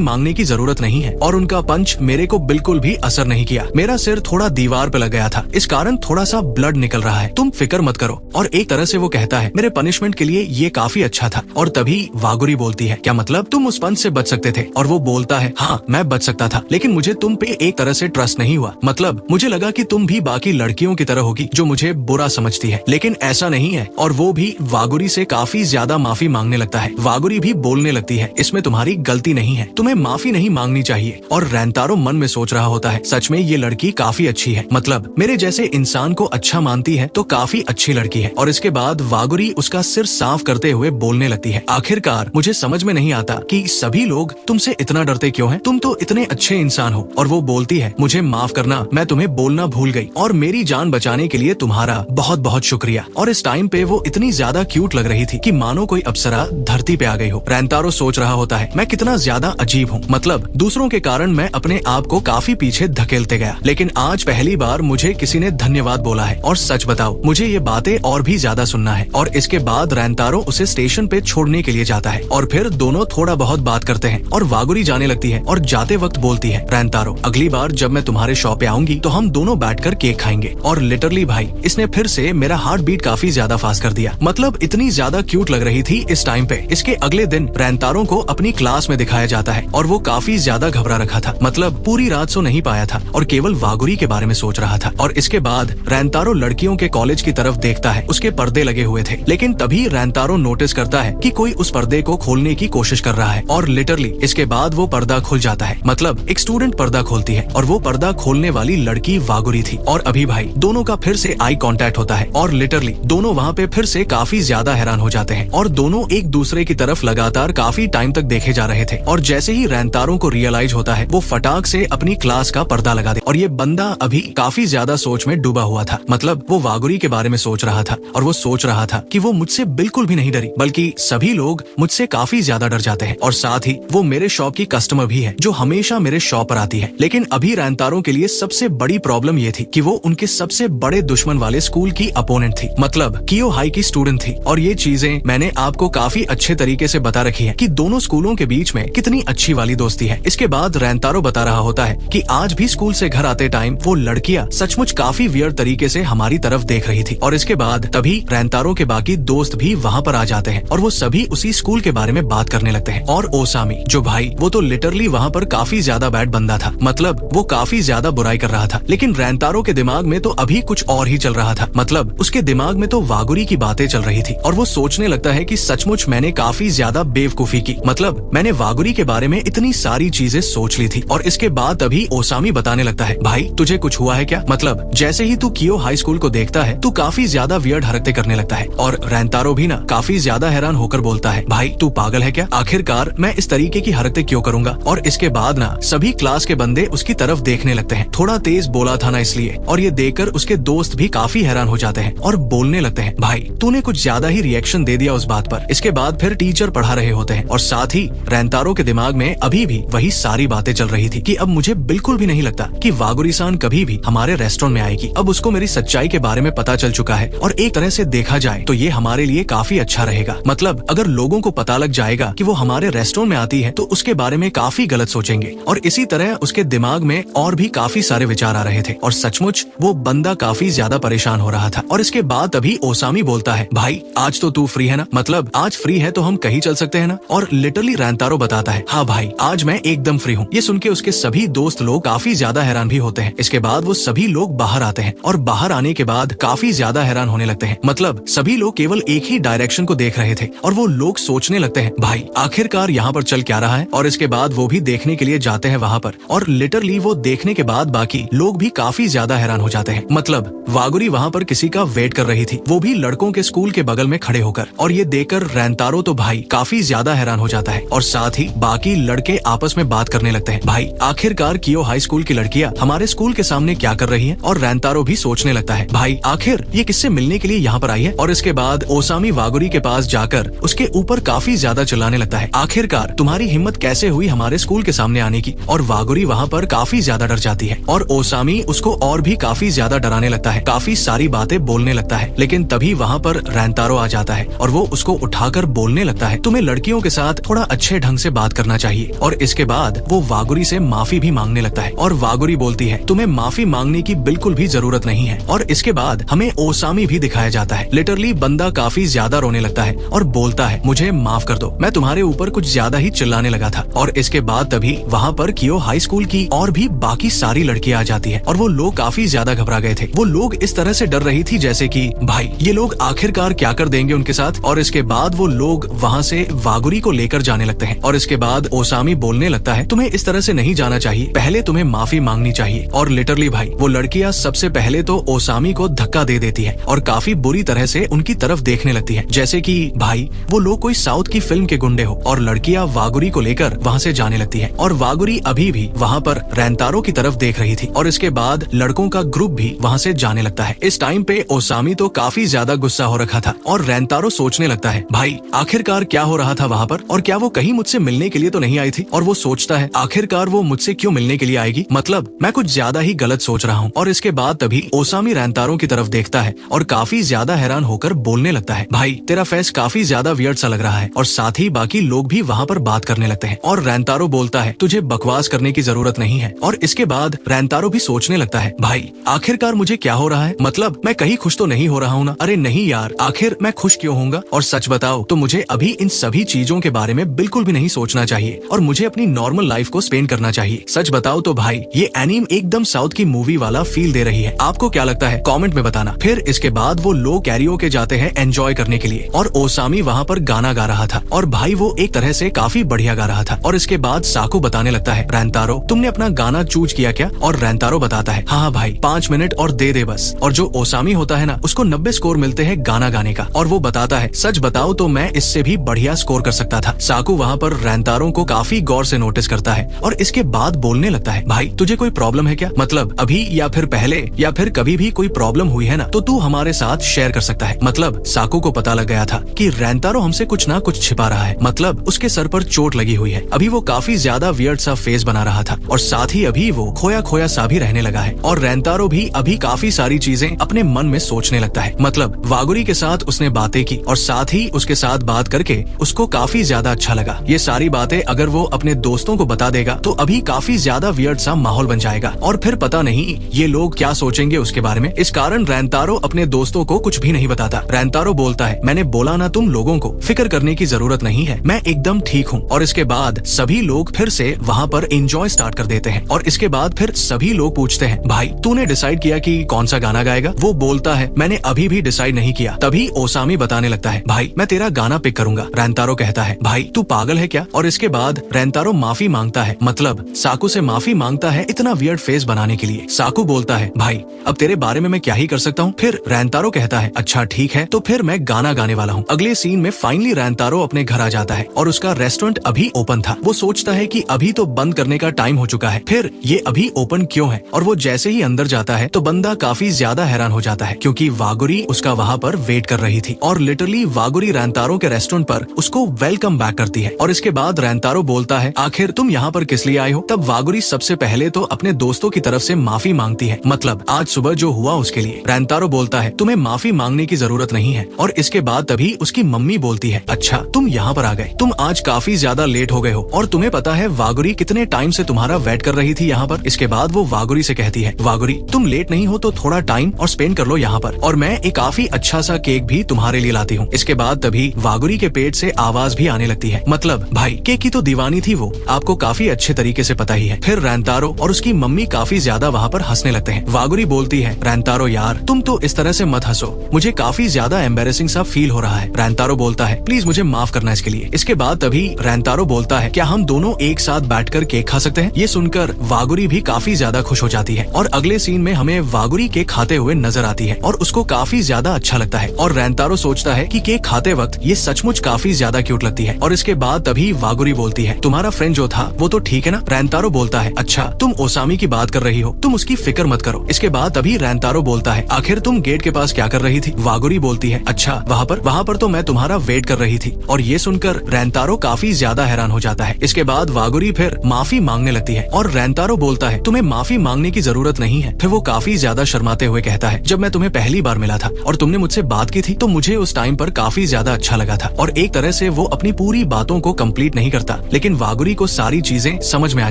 मांगने की जरूरत नहीं है, और उनका पंच मेरे को बिल्कुल भी असर नहीं किया। मेरा सिर थोड़ा दीवार पे लग गया था, इस कारण थोड़ा सा ब्लड निकल रहा है, तुम फिक्र मत करो। और एक तरह से वो कहता है, मेरे पनिशमेंट के लिए ये काफी अच्छा था। और तभी वागुरी बोलती है, क्या मतलब, तुम उस पंच से बच सकते थे? और वो बोलता है, हाँ मैं बच सकता था, लेकिन मुझे तुम पे एक तरह से ट्रस्ट नहीं हुआ। मतलब मुझे लगा कि तुम भी बाकी लड़कियों की तरह होगी जो मुझे बुरा समझती है, लेकिन ऐसा नहीं है। और वो भी वागुरी से काफी ज्यादा माफी मांगने लगता है। वागुरी भी बोलने लगती है, इसमें तुम्हारी गलती नहीं है, तुम्हें माफी नहीं मांगनी चाहिए। और रैंतारो मन में सोच रहा होता है, सच में ये लड़की काफी अच्छी है, मतलब मेरे जैसे इंसान को अच्छा मानती है तो काफी अच्छी लड़की है। और इसके बाद वागुरी उसका सिर साफ करते हुए बोलने लगती है, आखिरकार मुझे समझ में नहीं आता कि सभी लोग तुमसे इतना डरते क्यों हैं? तुम तो इतने अच्छे इंसान हो। और वो बोलती है, मुझे माफ करना, मैं तुम्हें बोलना भूल गई, और मेरी जान बचाने के लिए तुम्हारा बहुत बहुत शुक्रिया। और इस टाइम पे वो इतनी ज्यादा क्यूट लग रही थी कि मानो कोई अप्सरा धरती पे आ गई हो। रैंतारो सोच रहा होता है, मैं कितना ज्यादा अजीब हूँ, मतलब दूसरों के कारण मैं अपने आप को काफी पीछे धकेलते गया, लेकिन आज पहली बार मुझे किसी ने धन्यवाद बोला है। और सच बताओ, मुझे ये बातें और भी ज्यादा सुनना है। और इसके बाद रैंतारो उसे स्टेशन पे छोड़ने के लिए जाता है, और फिर दोनों थोड़ा बहुत बात करते हैं। और वागुरी जाने लगती है और जाते वक्त बोलती है, रैंतारो अगली बार जब मैं तुम्हारे शॉप पे आऊंगी तो हम दोनों बैठकर केक खाएंगे। और लिटरली भाई, इसने फिर से मेरा हार्ट बीट काफी ज्यादा फास्ट कर दिया, मतलब इतनी ज्यादा क्यूट लग रही थी इस टाइम पे। इसके अगले दिन रैंतारो को अपनी क्लास में दिखाया जाता है, और वो काफी ज्यादा घबरा रखा था, मतलब पूरी रात सो नहीं पाया था और केवल वागुरी के बारे में सोच रहा था। और इसके बाद रैंतारो लड़कियों के कॉलेज की तरफ देखता है, उसके पर्दे लगे हुए थे, लेकिन तभी रैंतारो नोटिस करता है कि कोई उस पर्दे को खोलने की कोशिश कर रहा है। और लिटरली इसके बाद वो पर्दा खुल जाता है, मतलब एक स्टूडेंट पर्दा खोलती है, और वो पर्दा खोलने वाली लड़की वागुरी थी। और अभी भाई दोनों का फिर से आई कांटेक्ट होता है, और लिटरली दोनों वहाँ पे फिर से काफी ज्यादा हैरान हो जाते हैं, और दोनों एक दूसरे की तरफ लगातार काफी टाइम तक देखे जा रहे थे। और जैसे ही रैंतारो को रियलाइज होता है, वो फटाक से अपनी क्लास का पर्दा लगा दे। और ये बंदा अभी काफी ज्यादा सोच में डूबा हुआ था, मतलब वो वागुरी के बारे में सोच रहा था, और वो सोच रहा था कि वो मुझसे बिल्कुल भी नहीं डरी, बल्कि सभी लोग मुझसे काफी ज्यादा डर जाते हैं, और साथ ही वो मेरे शॉप की कस्टमर भी है जो हमेशा मेरे शॉप पर आती है। लेकिन अभी रैंतारो के लिए सबसे बड़ी प्रॉब्लम ये थी कि वो उनके सबसे बड़े दुश्मन वाले स्कूल की अपोनेंट थी, मतलब कियो हाई की स्टूडेंट थी। और ये चीजें मैंने आपको काफी अच्छे तरीके से बता रखी है कि दोनों स्कूलों के बीच में कितनी अच्छी वाली दोस्ती है। इसके बाद रैंतारो बता रहा होता है कि आज भी स्कूल से घर आते टाइम वो लड़कियां सचमुच काफी वियर्ड तरीके से हमारी तरफ देख रही थी। और इसके बाद तभी रैंतारो के बाकी दोस्त भी वहाँ पर आ जाते हैं, और वो सभी उसी स्कूल के बारे में बात करने लगते हैं। और ओसामी जो भाई, वो तो लिटरली वहाँ पर काफी ज्यादा बैड बंदा था, मतलब वो काफी ज्यादा बुराई कर रहा था। लेकिन रैंतारो के दिमाग में तो अभी कुछ और ही चल रहा था, मतलब उसके दिमाग में तो वागुरी की बातें चल रही थी, और वो सोचने लगता है कि सचमुच मैंने काफी ज्यादा बेवकूफी की, मतलब मैंने वागुरी के बारे में इतनी सारी चीजें सोच ली थी। और इसके बाद तभी ओसामी बताने लगता है, भाई तुझे कुछ हुआ है क्या? मतलब जैसे ही तू कियो हाई स्कूल को देखता है, तू काफी ज्यादा वियर्ड हरकतें करने लगता है। और रैंतारो भी ना काफी ज्यादा हैरान होकर बोलता है, भाई तू पागल है क्या? आखिरकार मैं इस तरीके की हरकतें क्यों करूंगा? और इसके बाद ना सभी क्लास के बंदे उसकी तरफ देखने लगते हैं, थोड़ा तेज बोला था ना इसलिए। और ये देखकर उसके दोस्त भी काफी हैरान हो जाते हैं और बोलने लगते हैं, भाई तूने कुछ ज्यादा ही रिएक्शन दे दिया उस बात पर। इसके बाद फिर टीचर पढ़ा रहे होते हैं, और साथ ही रैंतारो के दिमाग में अभी भी वही सारी बातें चल रही थी कि अब मुझे बिल्कुल भी नहीं लगता कि वागुरी-सान कभी भी हमारे रेस्टोरेंट में आएगी। अब उसको मेरी सच्चाई के बारे में पता चल चुका है, और एक तरह से देखा जाए तो ये हमारे लिए काफी अच्छा रहेगा। मतलब अगर लोगों को पता लग जाएगा कि वो हमारे रेस्टोरेंट में आती है तो उसके बारे में काफी गलत सोचेंगे। और इसी तरह उसके दिमाग में और भी काफी सारे विचार आ रहे थे, और सचमुच वो बंदा काफी ज्यादा परेशान हो रहा था। और इसके बाद तभी ओसामी बोलता है, भाई आज तो तू फ्री है ना? मतलब आज फ्री है तो हम कहीं चल सकते हैं ना? और लिटरली रैंतारो बताता है, हाँ भाई आज मैं एकदम फ्री हूँ। ये सुन के उसके सभी दोस्त लोग काफी ज्यादा हैरान भी होते हैं। इसके बाद वो सभी लोग बाहर आते हैं, और बाहर आने के बाद काफी ज्यादा हैरान होने लगते हैं, मतलब सभी लोग केवल एक ही डायरेक्शन को देख रहे थे, और वो लोग सोचने लगते हैं, भाई आखिरकार यहाँ पर चल क्या रहा है? और इसके बाद वो भी देखने के लिए जाते हैं वहाँ पर, और लिटरली वो देखने के बाद बाकी लोग भी काफी ज्यादा हैरान हो जाते हैं। मतलब वागुरी वहाँ पर किसी का वेट कर रही थी, वो भी लड़कों के स्कूल के बगल में खड़े होकर। और ये देखकर रैंतारो तो भाई काफी ज्यादा हैरान हो जाता है, और साथ ही बाकी लड़के आपस में बात करने लगते हैं, भाई आखिरकार कियो हाई स्कूल की लड़कियां हमारे स्कूल के सामने क्या कर रही हैं? और रैंतारो भी सोचने लगता है, भाई आखिर ये किससे मिलने के लिए यहाँ पर आई है? और इसके बाद ओसामी वागुरी के पास जाकर उसके ऊपर काफी ज्यादा चिल्लाने लगता है, आखिरकार तुम्हारी हिम्मत कैसे हुई हमारे स्कूल के सामने आने की? और वागुरी वहाँ पर काफी ज्यादा डर जाती है, और ओसामी उसको और भी काफी ज्यादा डराने लगता है, काफी सारी बातें बोलने लगता है। लेकिन तभी वहाँ पर रैंतारो आ जाता है, और वो उसको उठाकर बोलने लगता है, तुम्हें लड़की लड़कियों के साथ थोड़ा अच्छे ढंग से बात करना चाहिए। और इसके बाद वो वागुरी से माफी भी मांगने लगता है और वागुरी बोलती है तुम्हें माफी मांगने की बिल्कुल भी जरूरत नहीं है। और इसके बाद हमें ओसामी भी दिखाया जाता है। लिटरली बंदा काफी ज्यादा रोने लगता है और बोलता है मुझे माफ कर दो, मैं तुम्हारे ऊपर कुछ ज्यादा ही चिल्लाने लगा था। और इसके बाद तभी वहाँ पर कियो हाई स्कूल की और भी बाकी सारी लड़कियां आ जाती है और वो लोग काफी ज्यादा घबरा गए थे। वो लोग इस तरह से डर रही थी जैसे कि भाई ये लोग आखिरकार क्या कर देंगे उनके साथ। और इसके बाद वो लोग वहाँ से वागुरी को लेकर जाने लगते हैं। और इसके बाद ओसामी बोलने लगता है तुम्हें इस तरह से नहीं जाना चाहिए, पहले तुम्हें माफी मांगनी चाहिए। और लिटरली भाई वो लड़कियां सबसे पहले तो ओसामी को धक्का दे देती है और काफी बुरी तरह से उनकी तरफ देखने लगती है जैसे कि भाई वो लोग कोई साउथ की फिल्म के गुंडे हो। और लड़कियां वागुरी को लेकर वहाँ से जाने लगती है और वागुरी अभी भी वहाँ पर रेंतारो की तरफ देख रही थी। और इसके बाद लड़कों का ग्रुप भी वहाँ से जाने लगता है। इस टाइम पे ओसामी तो काफी ज्यादा गुस्सा हो रखा था और रेंतारो सोचने लगता है भाई आखिरकार क्या हो रहा था वहाँ पर, और क्या वो कहीं मुझसे मिलने के लिए तो नहीं आई थी। और वो सोचता है आखिरकार वो मुझसे क्यों मिलने के लिए आएगी, मतलब मैं कुछ ज्यादा ही गलत सोच रहा हूँ। और इसके बाद तभी ओसामी रेंतारो की तरफ देखता है और काफी ज्यादा हैरान होकर बोलने लगता है भाई तेरा फेस काफी ज्यादा वियर्ड सा लग रहा है। और साथ ही बाकी लोग भी वहाँ पर बात करने लगते हैं और रेंतारो बोलता है तुझे बकवास करने की जरूरत नहीं है। और इसके बाद रेंतारो भी सोचने लगता है भाई आखिरकार मुझे क्या हो रहा है, मतलब मैं कहीं खुश तो नहीं हो रहा हूँ ना। अरे नहीं यार, आखिर मैं खुश क्यों होऊंगा। और सच बताओ तो मुझे अभी इन सभी चीजों के बारे में बिल्कुल भी नहीं सोचना चाहिए और मुझे अपनी नॉर्मल लाइफ को स्पेंड करना चाहिए। सच बताओ तो भाई ये एनीम एकदम साउथ की मूवी वाला फील दे रही है। आपको क्या लगता है कमेंट में बताना। फिर इसके बाद वो लोग कैरियोके जाते हैं एंजॉय करने के लिए और ओसामी वहाँ पर गाना गा रहा था और भाई वो एक तरह से काफी बढ़िया गा रहा था। और इसके बाद साकू बताने लगता है रेंतारो तुमने अपना गाना चूज किया क्या। और रेंतारो बताता है हाँ भाई 5 मिनट और दे दे बस। और जो ओसामी होता है ना उसको 90 स्कोर मिलते हैं गाना गाने का। और वो बताता है सच बताओ तो मैं इससे भी बढ़िया स्कोर कर सकता था। साकू वहाँ पर रेंतारो को काफी गौर से नोटिस करता है और इसके बाद बोलने लगता है भाई तुझे कोई प्रॉब्लम है क्या, मतलब अभी या फिर पहले या फिर कभी भी कोई प्रॉब्लम हुई है ना तो तू हमारे साथ शेयर कर सकता है। मतलब साकू को पता लग गया था कि रेंतारो हमसे कुछ ना कुछ छिपा रहा है, मतलब उसके सर पर चोट लगी हुई है। अभी वो काफी ज्यादा वियर्ड सा फेस बना रहा था और साथ ही अभी वो खोया खोया सा भी रहने लगा है। और रेंतारो भी अभी काफी सारी चीजें अपने मन में सोचने लगता है, मतलब वागुरी के साथ उसने बातें की और साथ ही उसके साथ बात करके उसको काफी ज्यादा अच्छा लगा। ये सारी बातें अगर वो अपने दोस्तों को बता देगा तो अभी काफी ज्यादा वियर्ड सा माहौल बन जाएगा और फिर पता नहीं ये लोग क्या सोचेंगे उसके बारे में। इस कारण रेंतारो अपने दोस्तों को कुछ भी नहीं बताता। रेंतारो बोलता है मैंने बोला ना तुम लोगों को फिक्र करने की जरूरत नहीं है, मैं एकदम ठीक हूँ। और इसके बाद सभी लोग फिर से वहाँ पर एंजॉय स्टार्ट कर देते हैं। और इसके बाद फिर सभी लोग पूछते हैं भाई तूने डिसाइड किया कि कौन सा गाना गाएगा। वो बोलता है मैंने अभी भी डिसाइड नहीं किया। तभी ओसामी बताने लगता है भाई मैं तेरा गाना पिक करूंगा। रेंतारो कहता है भाई तू पागल है क्या। और इसके बाद रेंतारो माफी मांगता है, मतलब साकू से माफी मांगता है इतना वियर्ड फेस बनाने के लिए। साकू बोलता है भाई अब तेरे बारे में मैं क्या ही कर सकता हूँ। फिर रेंतारो कहता है अच्छा ठीक है तो फिर मैं गाना गाने वाला हूँ। अगले सीन में फाइनली रेंतारो अपने घर आ जाता है और उसका रेस्टोरेंट अभी ओपन था। वो सोचता है कि अभी तो बंद करने का टाइम हो चुका है, फिर ये अभी ओपन क्यों है। और वो जैसे ही अंदर जाता है तो बंदा काफी ज्यादा हैरान हो जाता है क्योंकि वागुरी उसका वहाँ पर वेट कर रही थी और लिटरली वागुरी रेंतारो के रेस्टोरेंट पर उसको वेलकम बैक करती है। और इसके बाद रेंतारो बोलता है आखिर तुम यहाँ पर किस लिए आए हो। तब वागुरी सबसे पहले तो अपने दोस्तों की तरफ से माफी मांगती है, मतलब आज सुबह जो हुआ उसके लिए। रेंतारो बोलता है तुम्हें माफी मांगने की जरूरत नहीं है। और इसके बाद तभी उसकी मम्मी बोलती है अच्छा तुम यहाँ पर आ गए, तुम आज काफी ज्यादा लेट हो गए हो और तुम्हें पता है वागुरी कितने टाइम से तुम्हारा वेट कर रही थी यहाँ पर। इसके बाद वो वागुरी से कहती है वागुरी तुम लेट नहीं हो तो थोड़ा टाइम और स्पेंड कर लो यहाँ पर, और मैं एक काफी अच्छा सा केक भी तुम्हारे लिए लाती हूँ। इसके बाद तभी वागुरी के पेट से आवाज भी आने लगती है, मतलब भाई केक की तो दीवानी थी वो, आपको काफी अच्छे तरीके से पता ही है। फिर रेंतारो और उसकी मम्मी काफी ज्यादा वहाँ पर हंसने लगते हैं। वागुरी बोलती है रेंतारो यार तुम तो इस तरह से मत हंसो, मुझे काफी ज्यादा एम्बेरेसिंग सा फील हो रहा है। रेंतारो बोलता है प्लीज मुझे माफ करना इसके लिए। इसके बाद तभी रेंतारो बोलता है क्या हम दोनों एक साथ बैठकर केक खा सकते हैं। ये सुनकर वागुरी भी काफी ज्यादा खुश हो जाती है और अगले सीन में हमें वागुरी केक खाते हुए नजर आती है और उसको काफी ज्यादा अच्छा लगता है। और रेंतारो सोचता है कि केक खाते वक्त ये सचमुच काफी ज्यादा क्यूट लगती है। और इसके बाद तभी वागुरी बोलती है तुम्हारा फ्रेंड जो था वो तो ठीक है ना। रेंतारो बोलता है अच्छा तुम ओसामी की बात कर रही हो, तुम उसकी फिक्र मत करो। इसके बाद तभी रेंतारो बोलता है आखिर तुम गेट के पास क्या कर रही थी। वागुरी बोलती है अच्छा वहाँ पर तो मैं तुम्हारा वेट कर रही थी। और ये सुनकर रेंतारो काफी ज्यादा हैरान हो जाता है। इसके बाद वागुरी फिर माफी मांगने लगती है और रेंतारो बोलता है तुम्हें माफी मांगने की जरूरत नहीं है। फिर वो काफी ज्यादा शर्माते हुए कहता है जब मैं तुम्हें पहली बार मिला था और तुमने मुझसे बात की थी तो मुझे उस टाइम पर काफी ज्यादा अच्छा लगा था और एक तरह से वो अपनी पूरी बातों को कंप्लीट नहीं करता, लेकिन वागुरी को सारी चीजें समझ में आ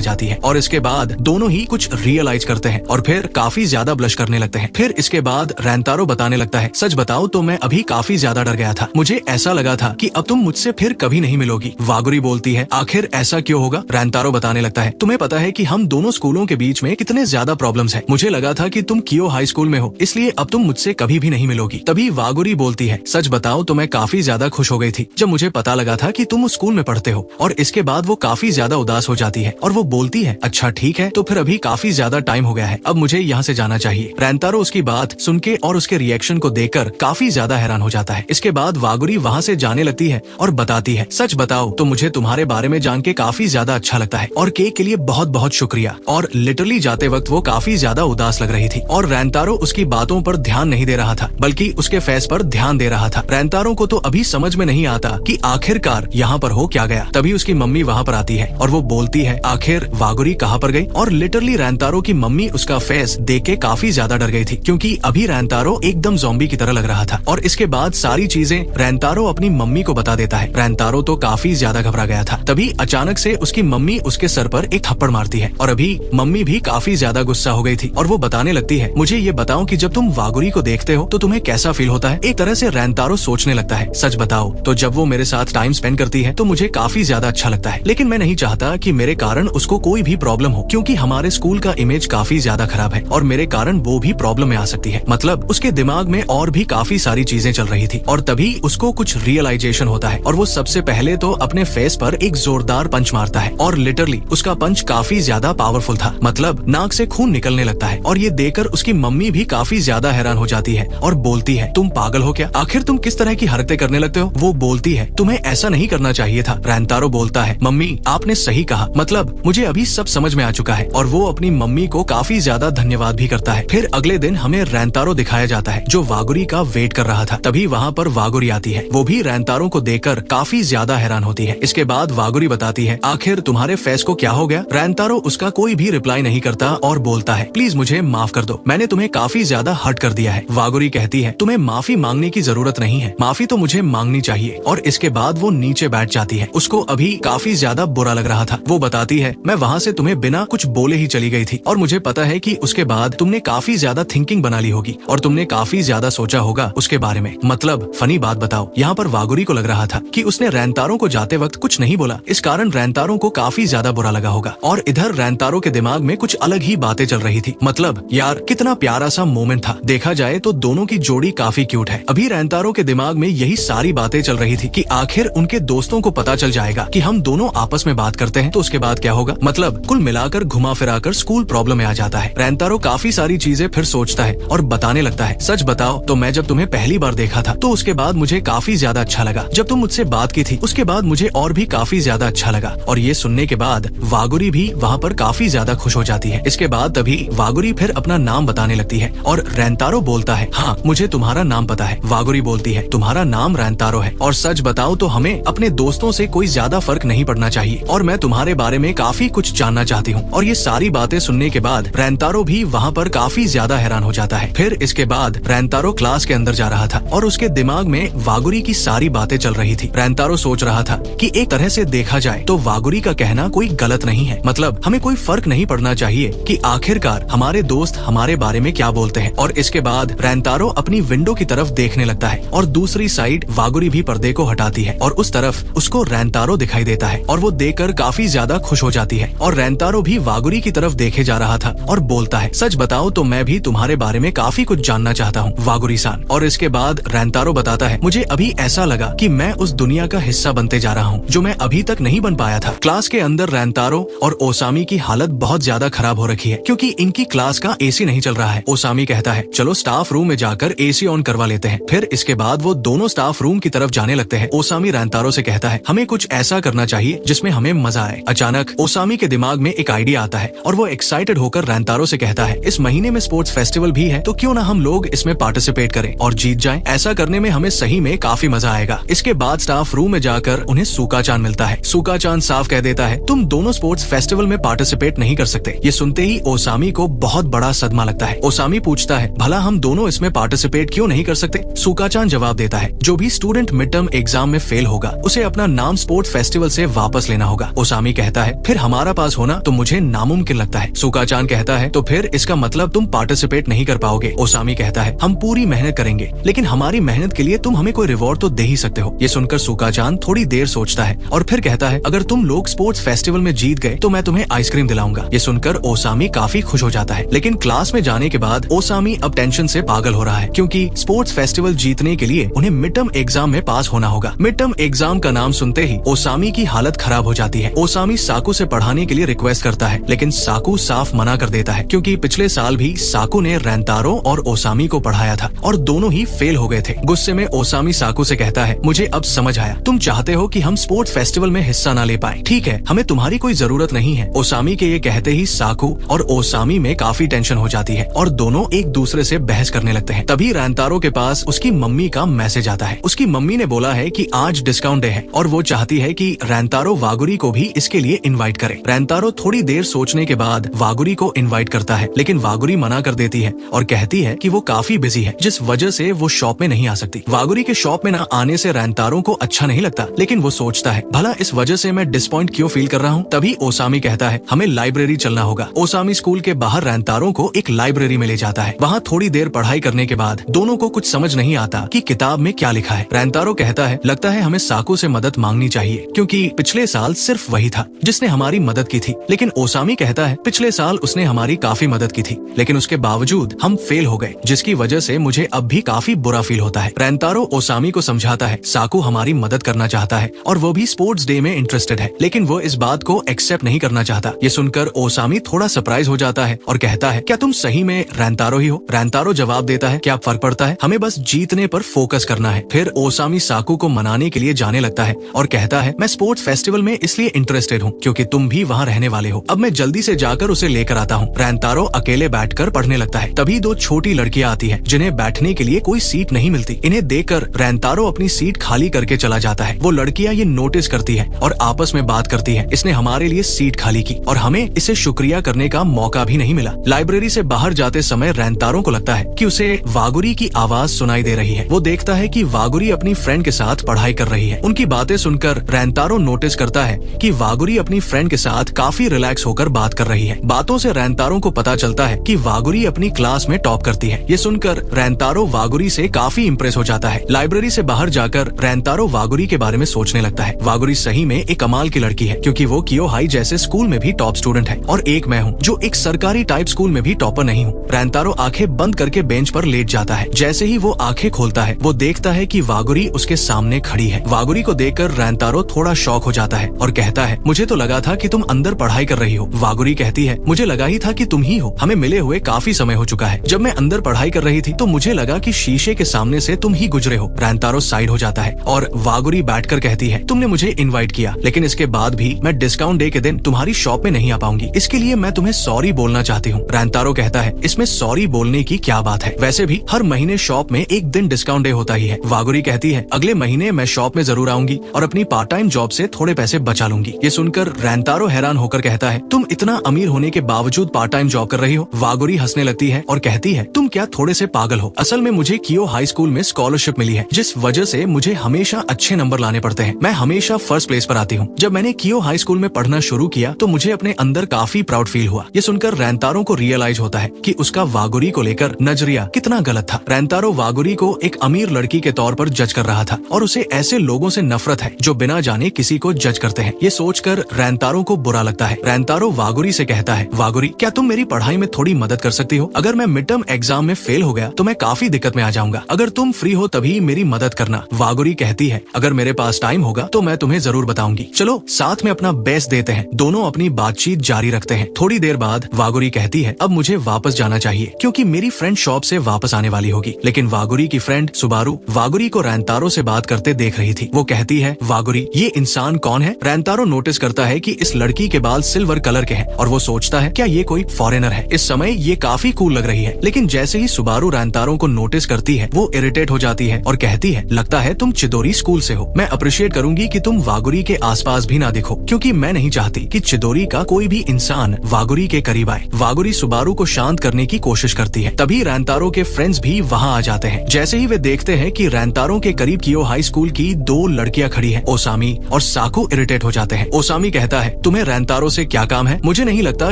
जाती है और इसके बाद दोनों ही कुछ रियलाइज करते हैं और फिर काफी ज्यादा ब्लश करने लगते हैं। फिर इसके बाद रेंतारो बताने लगता है, सच बताओ तो मैं अभी काफी ज्यादा डर गया था, मुझे ऐसा लगा था कि अब तुम मुझसे फिर कभी नहीं मिलोगी। वागुरी बोलती है, आखिर ऐसा क्यों होगा? रेंतारो बताने लगता है, तुम्हें पता है कि हम दोनों स्कूलों के बीच में कितने ज्यादा प्रॉब्लम्स हैं। मुझे लगा था कि तुम कियो हाई स्कूल में हो, इसलिए अब तुम मुझसे कभी भी नहीं मिलोगी। तभी वागुरी बोलती है, सच बताओ तो मैं काफी ज्यादा खुश हो गई थी जब मुझे पता लगा था कि तुम उस स्कूल में पढ़ते हो। और इसके बाद वो काफी ज्यादा उदास हो जाती है और वो बोलती है, अच्छा ठीक है, तो फिर अभी काफी ज्यादा टाइम हो गया है, अब मुझे यहाँ से जाना चाहिए। रेंतारो उसकी बात सुन के और उसके रिएक्शन को देखकर काफी ज्यादा हैरान हो जाता है। इसके बाद वागुरी वहाँ से जाने लगती है और बताती है, सच बताओ तो मुझे तुम्हारे बारे में जान के काफी ज्यादा अच्छा लगता है और केक के लिए बहुत बहुत शुक्रिया। और लिटरली जाते वक्त वो काफी ज्यादा उदास लग रही थी और रेंतारो उसकी बातों पर ध्यान नहीं दे रहा था, बल्कि उसके फेस पर ध्यान दे रहा था। रेंतारो को तो अभी समझ में नहीं आता कि आखिरकार यहाँ पर हो क्या गया। तभी उसकी मम्मी वहाँ पर आती है और वो बोलती है, आखिर वागुरी कहाँ पर गई? और लिटरली रेंतारो की मम्मी उसका फेस देख के काफी ज्यादा डर गई थी, क्योंकि अभी रेंतारो एकदम ज़ॉम्बी की तरह लग रहा था। और इसके बाद सारी चीजें रेंतारो अपनी मम्मी को बता देता है। रेंतारो तो काफी ज्यादा घबरा गया था। तभी अचानक से उसकी मम्मी उसके सर पर एक थप्पड़ मारती है और अभी मम्मी भी काफी ज्यादा गुस्सा हो गई थी और वो बताने लगती है, मुझे ये बताओ कि जब तुम वागुरी को देखते हो तो तुम्हें कैसा फील होता है? एक तरह से रेंतारो सोचने लगता है, सच बताओ तो जब वो मेरे साथ टाइम स्पेंड करती है तो मुझे काफी ज्यादा अच्छा लगता है, लेकिन मैं नहीं चाहता कि मेरे कारण उसको कोई भी प्रॉब्लम हो, क्योंकि हमारे स्कूल का इमेज काफी ज्यादा खराब है और मेरे कारण वो भी प्रॉब्लम में आ सकती है। मतलब उसके दिमाग में और भी काफी सारी चीजें चल रही थी और तभी उसको कुछ रियलाइजेशन होता है और वो सबसे पहले तो अपने फेस पर एक जोरदार पंच मारता है और लिटरली उसका पंच काफी ज्यादा पावरफुल था, मतलब नाक से खून निकलने लगता है। और ये देखकर उसकी मम्मी भी काफी ज्यादा हैरान हो जाती है और बोलती है, तुम पागल हो क्या? आखिर तुम किस तरह की हरकतें करने लगते हो? वो बोलती है, तुम्हें ऐसा नहीं करना चाहिए था। रेंतारो बोलता है, मम्मी आपने सही कहा, मतलब मुझे अभी सब समझ में आ चुका है। और वो अपनी मम्मी को काफी ज्यादा धन्यवाद भी करता है। फिर अगले दिन हमें रेंतारो दिखाया जाता है जो वागुरी का वेट कर रहा था। तभी वहाँ पर वागुरी आती है, वो भी रेंतारो को देखकर काफी ज्यादा हैरान होती है। इसके बाद वागुरी बताती है, आखिर तुम्हारे फेस को क्या हो गया? रेंतारो उसका कोई भी रिप्लाई नहीं करता और बोलता है, प्लीज मुझे माफ कर दो, मैंने तुम्हें काफी ज्यादा हर्ट कर दिया है। वागुरी कहती है, तुम्हें माफी मांगने की जरूरत नहीं है, माफी तो मुझे मांगनी चाहिए। और इसके बाद वो नीचे बैठ जाती है। उसको अभी काफी ज्यादा बुरा लग रहा था। वो बताती है, मैं वहाँ से तुम्हें बिना कुछ बोले ही चली गई थी और मुझे पता है कि उसके बाद तुमने काफी ज्यादा थिंकिंग बना ली होगी और तुमने काफी ज्यादा सोचा होगा उसके बारे में। मतलब फनी बात बताओ, यहाँ पर वागुरी को लग रहा था कि उसने रेंतारो को जाते वक्त कुछ नहीं बोला, इस कारण रेंतारो को काफी ज्यादा बुरा लगा होगा। और इधर रेंतारो के दिमाग में कुछ अलग ही बातें चल रही थी। मतलब यार कितना प्यारा सा मोमेंट था, देखा जाए तो दोनों की जोड़ी काफी क्यूट है। अभी रेंतारो के दिमाग में यही सारी बातें चल रही थी कि आखिर उनके दोस्तों को पता चल जाएगा कि हम दोनों आपस में बात करते हैं तो उसके बाद क्या होगा। मतलब कुल मिलाकर घुमा फिराकर स्कूल प्रॉब्लम में आ जाता है। रेंतारो काफी सारी चीजें फिर सोचता है और बताने लगता है, सच बताओ तो मैं जब तुम्हें पहली बार देखा था तो उसके बाद मुझे काफी ज्यादा अच्छा लगा। जब तुम मुझसे बात की थी उसके बाद मुझे और भी काफी ज्यादा अच्छा लगा। और ये सुनने के बाद वागुरी भी वहाँ पर काफी ज्यादा खुश हो जाती है। इसके बाद तभी वागुरी फिर अपना नाम बताने लगती है और रेंतारो बोलता है, हाँ मुझे तुम्हारा नाम पता है। वागुरी बोलती है, तुम्हारा नाम रेंतारो है और सच बताओ तो हमें अपने दोस्तों से कोई ज्यादा फर्क नहीं पड़ना चाहिए और मैं तुम्हारे बारे में काफी कुछ जानना चाहती हूँ। और ये सारी बातें सुनने के बाद रेंतारो भी वहाँ पर काफी ज्यादा हैरान हो जाता है। फिर इसके बाद रेंतारो क्लास के अंदर जा रहा था और उसके दिमाग में वागुरी की सारी बातें चल रही थी। रेंतारो सोच रहा था कि एक तरह से देखा जाए तो वागुरी का कहना कोई गलत नहीं है, मतलब हमें कोई फर्क नहीं पड़ना चाहिए कि आखिरकार हमारे दोस्त हमारे बारे में क्या बोलते हैं। और इसके बाद रेंतारो अपनी विंडो की तरफ देखने लगता है और दूसरी साइड वागुरी भी पर्दे को हटाती है और उस तरफ उसको रेंतारो दिखाई देता है और वो देखकर काफी ज्यादा खुश हो जाती है। और रेंतारो भी वागुरी की तरफ देखे जा रहा था और बोलता है, सच बताओ तो मैं भी तुम्हारे बारे में काफी कुछ जानना चाहता हूँ वागुरी सान। और इसके बाद रेंतारो बताता है, मुझे अभी ऐसा लगा कि मैं उस दुनिया का हिस्सा बनते जा रहा हूँ जो मैं अभी तक नहीं बन पाया था। क्लास के अंदर रेंतारो और ओसामी की हालत बहुत ज्यादा खराब हो रखी है क्योंकि इनकी क्लास का एसी नहीं चल रहा है। ओसामी कहता है, चलो स्टाफ रूम में जाकर एसी ऑन करवा लेते हैं। फिर इसके बाद वो दोनों स्टाफ रूम की तरफ जाने लगते हैं। ओसामी रेंतारो से कहता है, हमें कुछ ऐसा करना चाहिए जिसमें हमें मजा आए। अचानक ओसामी के दिमाग में एक आइडिया आता है और वो एक्साइटेड होकर रेंतारो से कहता है, इस महीने में स्पोर्ट्स फेस्टिवल भी है तो क्यों ना हम लोग इसमें पार्टिसिपेट करें और जीत जाएं। ऐसा करने में हमें सही में काफी मजा आएगा। इसके बाद स्टाफ रूम में जाकर उन्हें सूका-चान मिलता है। सूका-चान साफ कह देता है, तुम दोनों स्पोर्ट्स फेस्टिवल में पार्टिसिपेट नहीं कर सकते। ये सुनते ही ओसामी को बहुत बड़ा सदमा लगता है। ओसामी पूछता है, भला हम दोनों इसमें पार्टिसिपेट क्यों नहीं कर सकते? सूका-चान जवाब देता है, जो भी स्टूडेंट मिड टर्म एग्जाम में फेल होगा उसे अपना नाम स्पोर्ट्स फेस्टिवल से वापस लेना होगा। ओसामी कहता है फिर हमारा पास होना तो मुझे नामुमकिन लगता है। सुका-चान कहता है तो फिर इसका मतलब तुम पार्टिसिपेट नहीं कर पाओगे। ओसामी कहता है हम पूरी मेहनत करेंगे, लेकिन हमारी मेहनत के लिए तुम हमें कोई रिवॉर्ड तो दे ही सकते हो। ये सुनकर सुका-चान थोड़ी देर सोचता है और फिर कहता है अगर तुम लोग स्पोर्ट्स फेस्टिवल में जीत गए तो मैं तुम्हें आइसक्रीम दिलाऊंगा। ये सुनकर ओसामी काफी खुश हो जाता है, लेकिन क्लास में जाने के बाद ओसामी अब टेंशन से पागल हो रहा है, क्योंकि स्पोर्ट्स फेस्टिवल जीतने के लिए उन्हें मिड टर्म एग्जाम में पास होना होगा। मिड टर्म एग्जाम का नाम सुनते ही ओसामी की हालत खराब हो जाती है। ओसामी साकू से पढ़ाने के लिए रिक्वेस्ट करता है, लेकिन साकू साफ मना कर देता है, क्योंकि पिछले साल भी साकू ने रेंतारो और ओसामी को पढ़ाया था और दोनों ही फेल हो गए थे। गुस्से में ओसामी साकू से कहता है मुझे अब समझ आया, तुम चाहते हो कि हम स्पोर्ट्स फेस्टिवल में हिस्सा न ले पाए। ठीक है, हमें तुम्हारी कोई जरूरत नहीं है। ओसामी के ये कहते ही साकू और ओसामी में काफी टेंशन हो जाती है और दोनों एक दूसरे से बहस करने लगते हैं। तभी रेंतारो के पास उसकी मम्मी का मैसेज आता है। उसकी मम्मी ने बोला है कि आज डिस्काउंट डे है और वो चाहती है कि रेंतारो वागुरी को भी इसके लिए इनवाइट करे। रेंतारो थोड़ी देर सोचने के बाद वागुरी को इनवाइट करता है, लेकिन वागुरी मना कर देती है और कहती है कि वो काफी बिजी है, जिस वजह से वो शॉप में नहीं आ सकती। वागुरी के शॉप में न आने से रेंतारो को अच्छा नहीं लगता, लेकिन वो सोचता है भला इस वजह से मैं डिसपॉइंट क्यों फील कर रहा हूँ। तभी ओसामी कहता है हमें लाइब्रेरी चलना होगा। ओसामी स्कूल के बाहर रेंतारो को एक लाइब्रेरी में ले जाता है। वहाँ थोड़ी देर पढ़ाई करने के बाद दोनों को कुछ समझ नहीं आता कि किताब में क्या लिखा है। रेंतारो कहता है लगता है हमें साकू से मदद मांगनी चाहिए, क्योंकि पिछले साल सिर्फ वही था जिसने हमारी मदद की थी। लेकिन ओसामी कहता है पिछले साल उसने हमारी काफी मदद की थी, लेकिन उसके बावजूद हम फेल हो गए, जिसकी वजह से मुझे अब भी काफी बुरा फील होता है। रेंतारो ओसामी को समझाता है साकू हमारी मदद करना चाहता है और वो भी स्पोर्ट्स डे में इंटरेस्टेड है, लेकिन वो इस बात को एक्सेप्ट नहीं करना चाहता। ये सुनकर ओसामी थोड़ा सरप्राइज हो जाता है और कहता है क्या तुम सही में रेंतारो ही हो। रेंतारो जवाब देता है क्या फर्क पड़ता है, हमें बस जीतने पर फोकस करना है। फिर ओसामी साकू को मनाने के लिए जाने लगता है और कहता है मैं स्पोर्ट्स फेस्टिवल में इसलिए इंटरेस्टेड हूँ क्योंकि तुम भी वहाँ रहने वाले हो। अब मैं जल्दी से जाकर उसे लेकर आता हूँ। रेंतारो अकेले बैठकर पढ़ने लगता है। तभी दो छोटी लड़कियाँ आती हैं, जिन्हें बैठने के लिए कोई सीट नहीं मिलती। इन्हें देखकर रेंतारो अपनी सीट खाली करके चला जाता है। वो लड़कियाँ ये नोटिस करती है और आपस में बात करती है इसने हमारे लिए सीट खाली की और हमें इसे शुक्रिया करने का मौका भी नहीं मिला। लाइब्रेरी से बाहर जाते समय रेंतारो को लगता है कि उसे वागुरी की आवाज सुनाई दे रही है। वो देखता है कि वागुरी अपनी फ्रेंड के साथ पढ़ाई कर रही है। उनकी बातें सुनकर रेंतारो नोटिस करता है कि वागुरी अपनी फ्रेंड के साथ काफी रिलैक्स होकर बात कर रही है। बातों से रेंतारो को पता चलता है कि वागुरी अपनी क्लास में टॉप करती है। ये सुनकर रेंतारो वागुरी से काफी इम्प्रेस हो जाता है। लाइब्रेरी से बाहर जाकर रेंतारो वागुरी के बारे में सोचने लगता है। वागुरी सही में एक कमाल की लड़की है, क्योंकि वो कियो हाई जैसे स्कूल में भी टॉप स्टूडेंट है और एक मैं हूँ जो एक सरकारी टाइप स्कूल में भी टॉपर नहीं हूँ। रेंतारो आंखें बंद करके बेंच पर लेट जाता है। जैसे ही वो आंखें खोलता है वो देखता है कि वागुरी उसके सामने खड़ी है। वागुरी को देखकर रेंतारो थोड़ा शॉक हो जाता है और कहता है मुझे तो लगा था कि तुम अंदर पढ़ाई कर रही हो। वागुरी कहती है मुझे लगा ही था कि तुम ही हो, हमें मिले हुए काफी समय हो चुका है। जब मैं अंदर पढ़ाई कर रही थी तो मुझे लगा कि शीशे के सामने से तुम ही गुजरे हो। रेंतारो साइड हो जाता है और वागुरी बैठकर कहती है तुमने मुझे इनवाइट किया, लेकिन इसके बाद भी मैं डिस्काउंट डे के दिन तुम्हारी शॉप में नहीं आ पाऊंगी, इसके लिए मैं तुम्हें सॉरी बोलना चाहती हूँ। रेंतारो कहता है इसमें सॉरी बोलने की क्या बात है, वैसे भी हर महीने शॉप में एक दिन डिस्काउंट डे होता ही है। वागुरी कहती है अगले महीने मैं शॉप में जरूर आऊंगी और अपनी पार्ट टाइम जॉब से थोड़े पैसे बचा लूंगी। ये सुनकर रेंतारो हैरान होकर कहता है तुम इतना अमीर होने के बावजूद पार्ट टाइम जॉब कर रही हो। वागुरी हंसने लगती है और कहती है तुम क्या थोड़े से पागल हो, असल में मुझे कियो हाई स्कूल में स्कॉलरशिप मिली है, जिस वजह से मुझे हमेशा अच्छे नंबर लाने पड़ते हैं। मैं हमेशा फर्स्ट प्लेस पर आती हूँ। जब मैंने कियो हाई स्कूल में पढ़ना शुरू किया तो मुझे अपने अंदर काफी प्राउड फील हुआ। ये सुनकर रेंतारो को रियलाइज होता है कि उसका वागुरी को लेकर नजरिया कितना गलत था। रेंतारो वागुरी को एक अमीर लड़की के तौर पर जज कर रहा था और उसे ऐसे लोगों से नफरत है जो बिना जाने किसी को जज करते हैं। ये सोचकर रेंतारो को बुरा लगता है। रेंतारो वागुरी से कहता है वागुरी क्या तुम मेरी पढ़ाई में थोड़ी मदद कर सकती हो, अगर मैं मिड टर्म एग्जाम में फेल हो गया तो मैं काफी दिक्कत में आ जाऊंगा, अगर तुम फ्री हो तभी मेरी मदद करना। वागुरी कहती है अगर मेरे पास टाइम होगा तो मैं तुम्हें जरूर बताऊंगी, चलो साथ में अपना बेस्ट देते हैं। दोनों अपनी बातचीत जारी रखते हैं। थोड़ी देर बाद वागुरी कहती है अब मुझे वापस जाना चाहिए क्योंकि मेरी फ्रेंड शॉप से वापस आने वाली होगी। लेकिन वागुरी की फ्रेंड सुबारू वागुरी को रेंतारो से बात करते देख रही थी। वो कहती है वागुरी ये इंसान कौन है। रेंतारो नोटिस करता है कि इस लड़की के बाल सिल्वर कलर के हैं और वो सोचता है क्या ये कोई फॉरेनर है। इस समय ये काफी कूल लग रही है, लेकिन जैसे ही सुबारू रेंतारो को नोटिस करती है वो इरिटेट हो जाती है और कहती है लगता है तुम चिदोरी स्कूल से हो। मैं अप्रिशिएट करूंगी कि तुम वागुरी के आसपास भी ना दिखो, क्योंकि मैं नहीं चाहती कि चिदोरी का कोई भी इंसान वागुरी के करीब आए। वागुरी सुबारू को शांत करने की कोशिश करती है। तभी रेंतारो के फ्रेंड्स भी वहाँ आ जाते हैं। जैसे ही वे देखते हैं कि रेंतारो के करीब कियो हाई स्कूल की 2 लड़कियां खड़ी हैं। ओसामी और साकू इरिटेट हो जाते हैं। ओसामी कहता है, तुम्हें रैंतारो से क्या काम है? मुझे नहीं लगता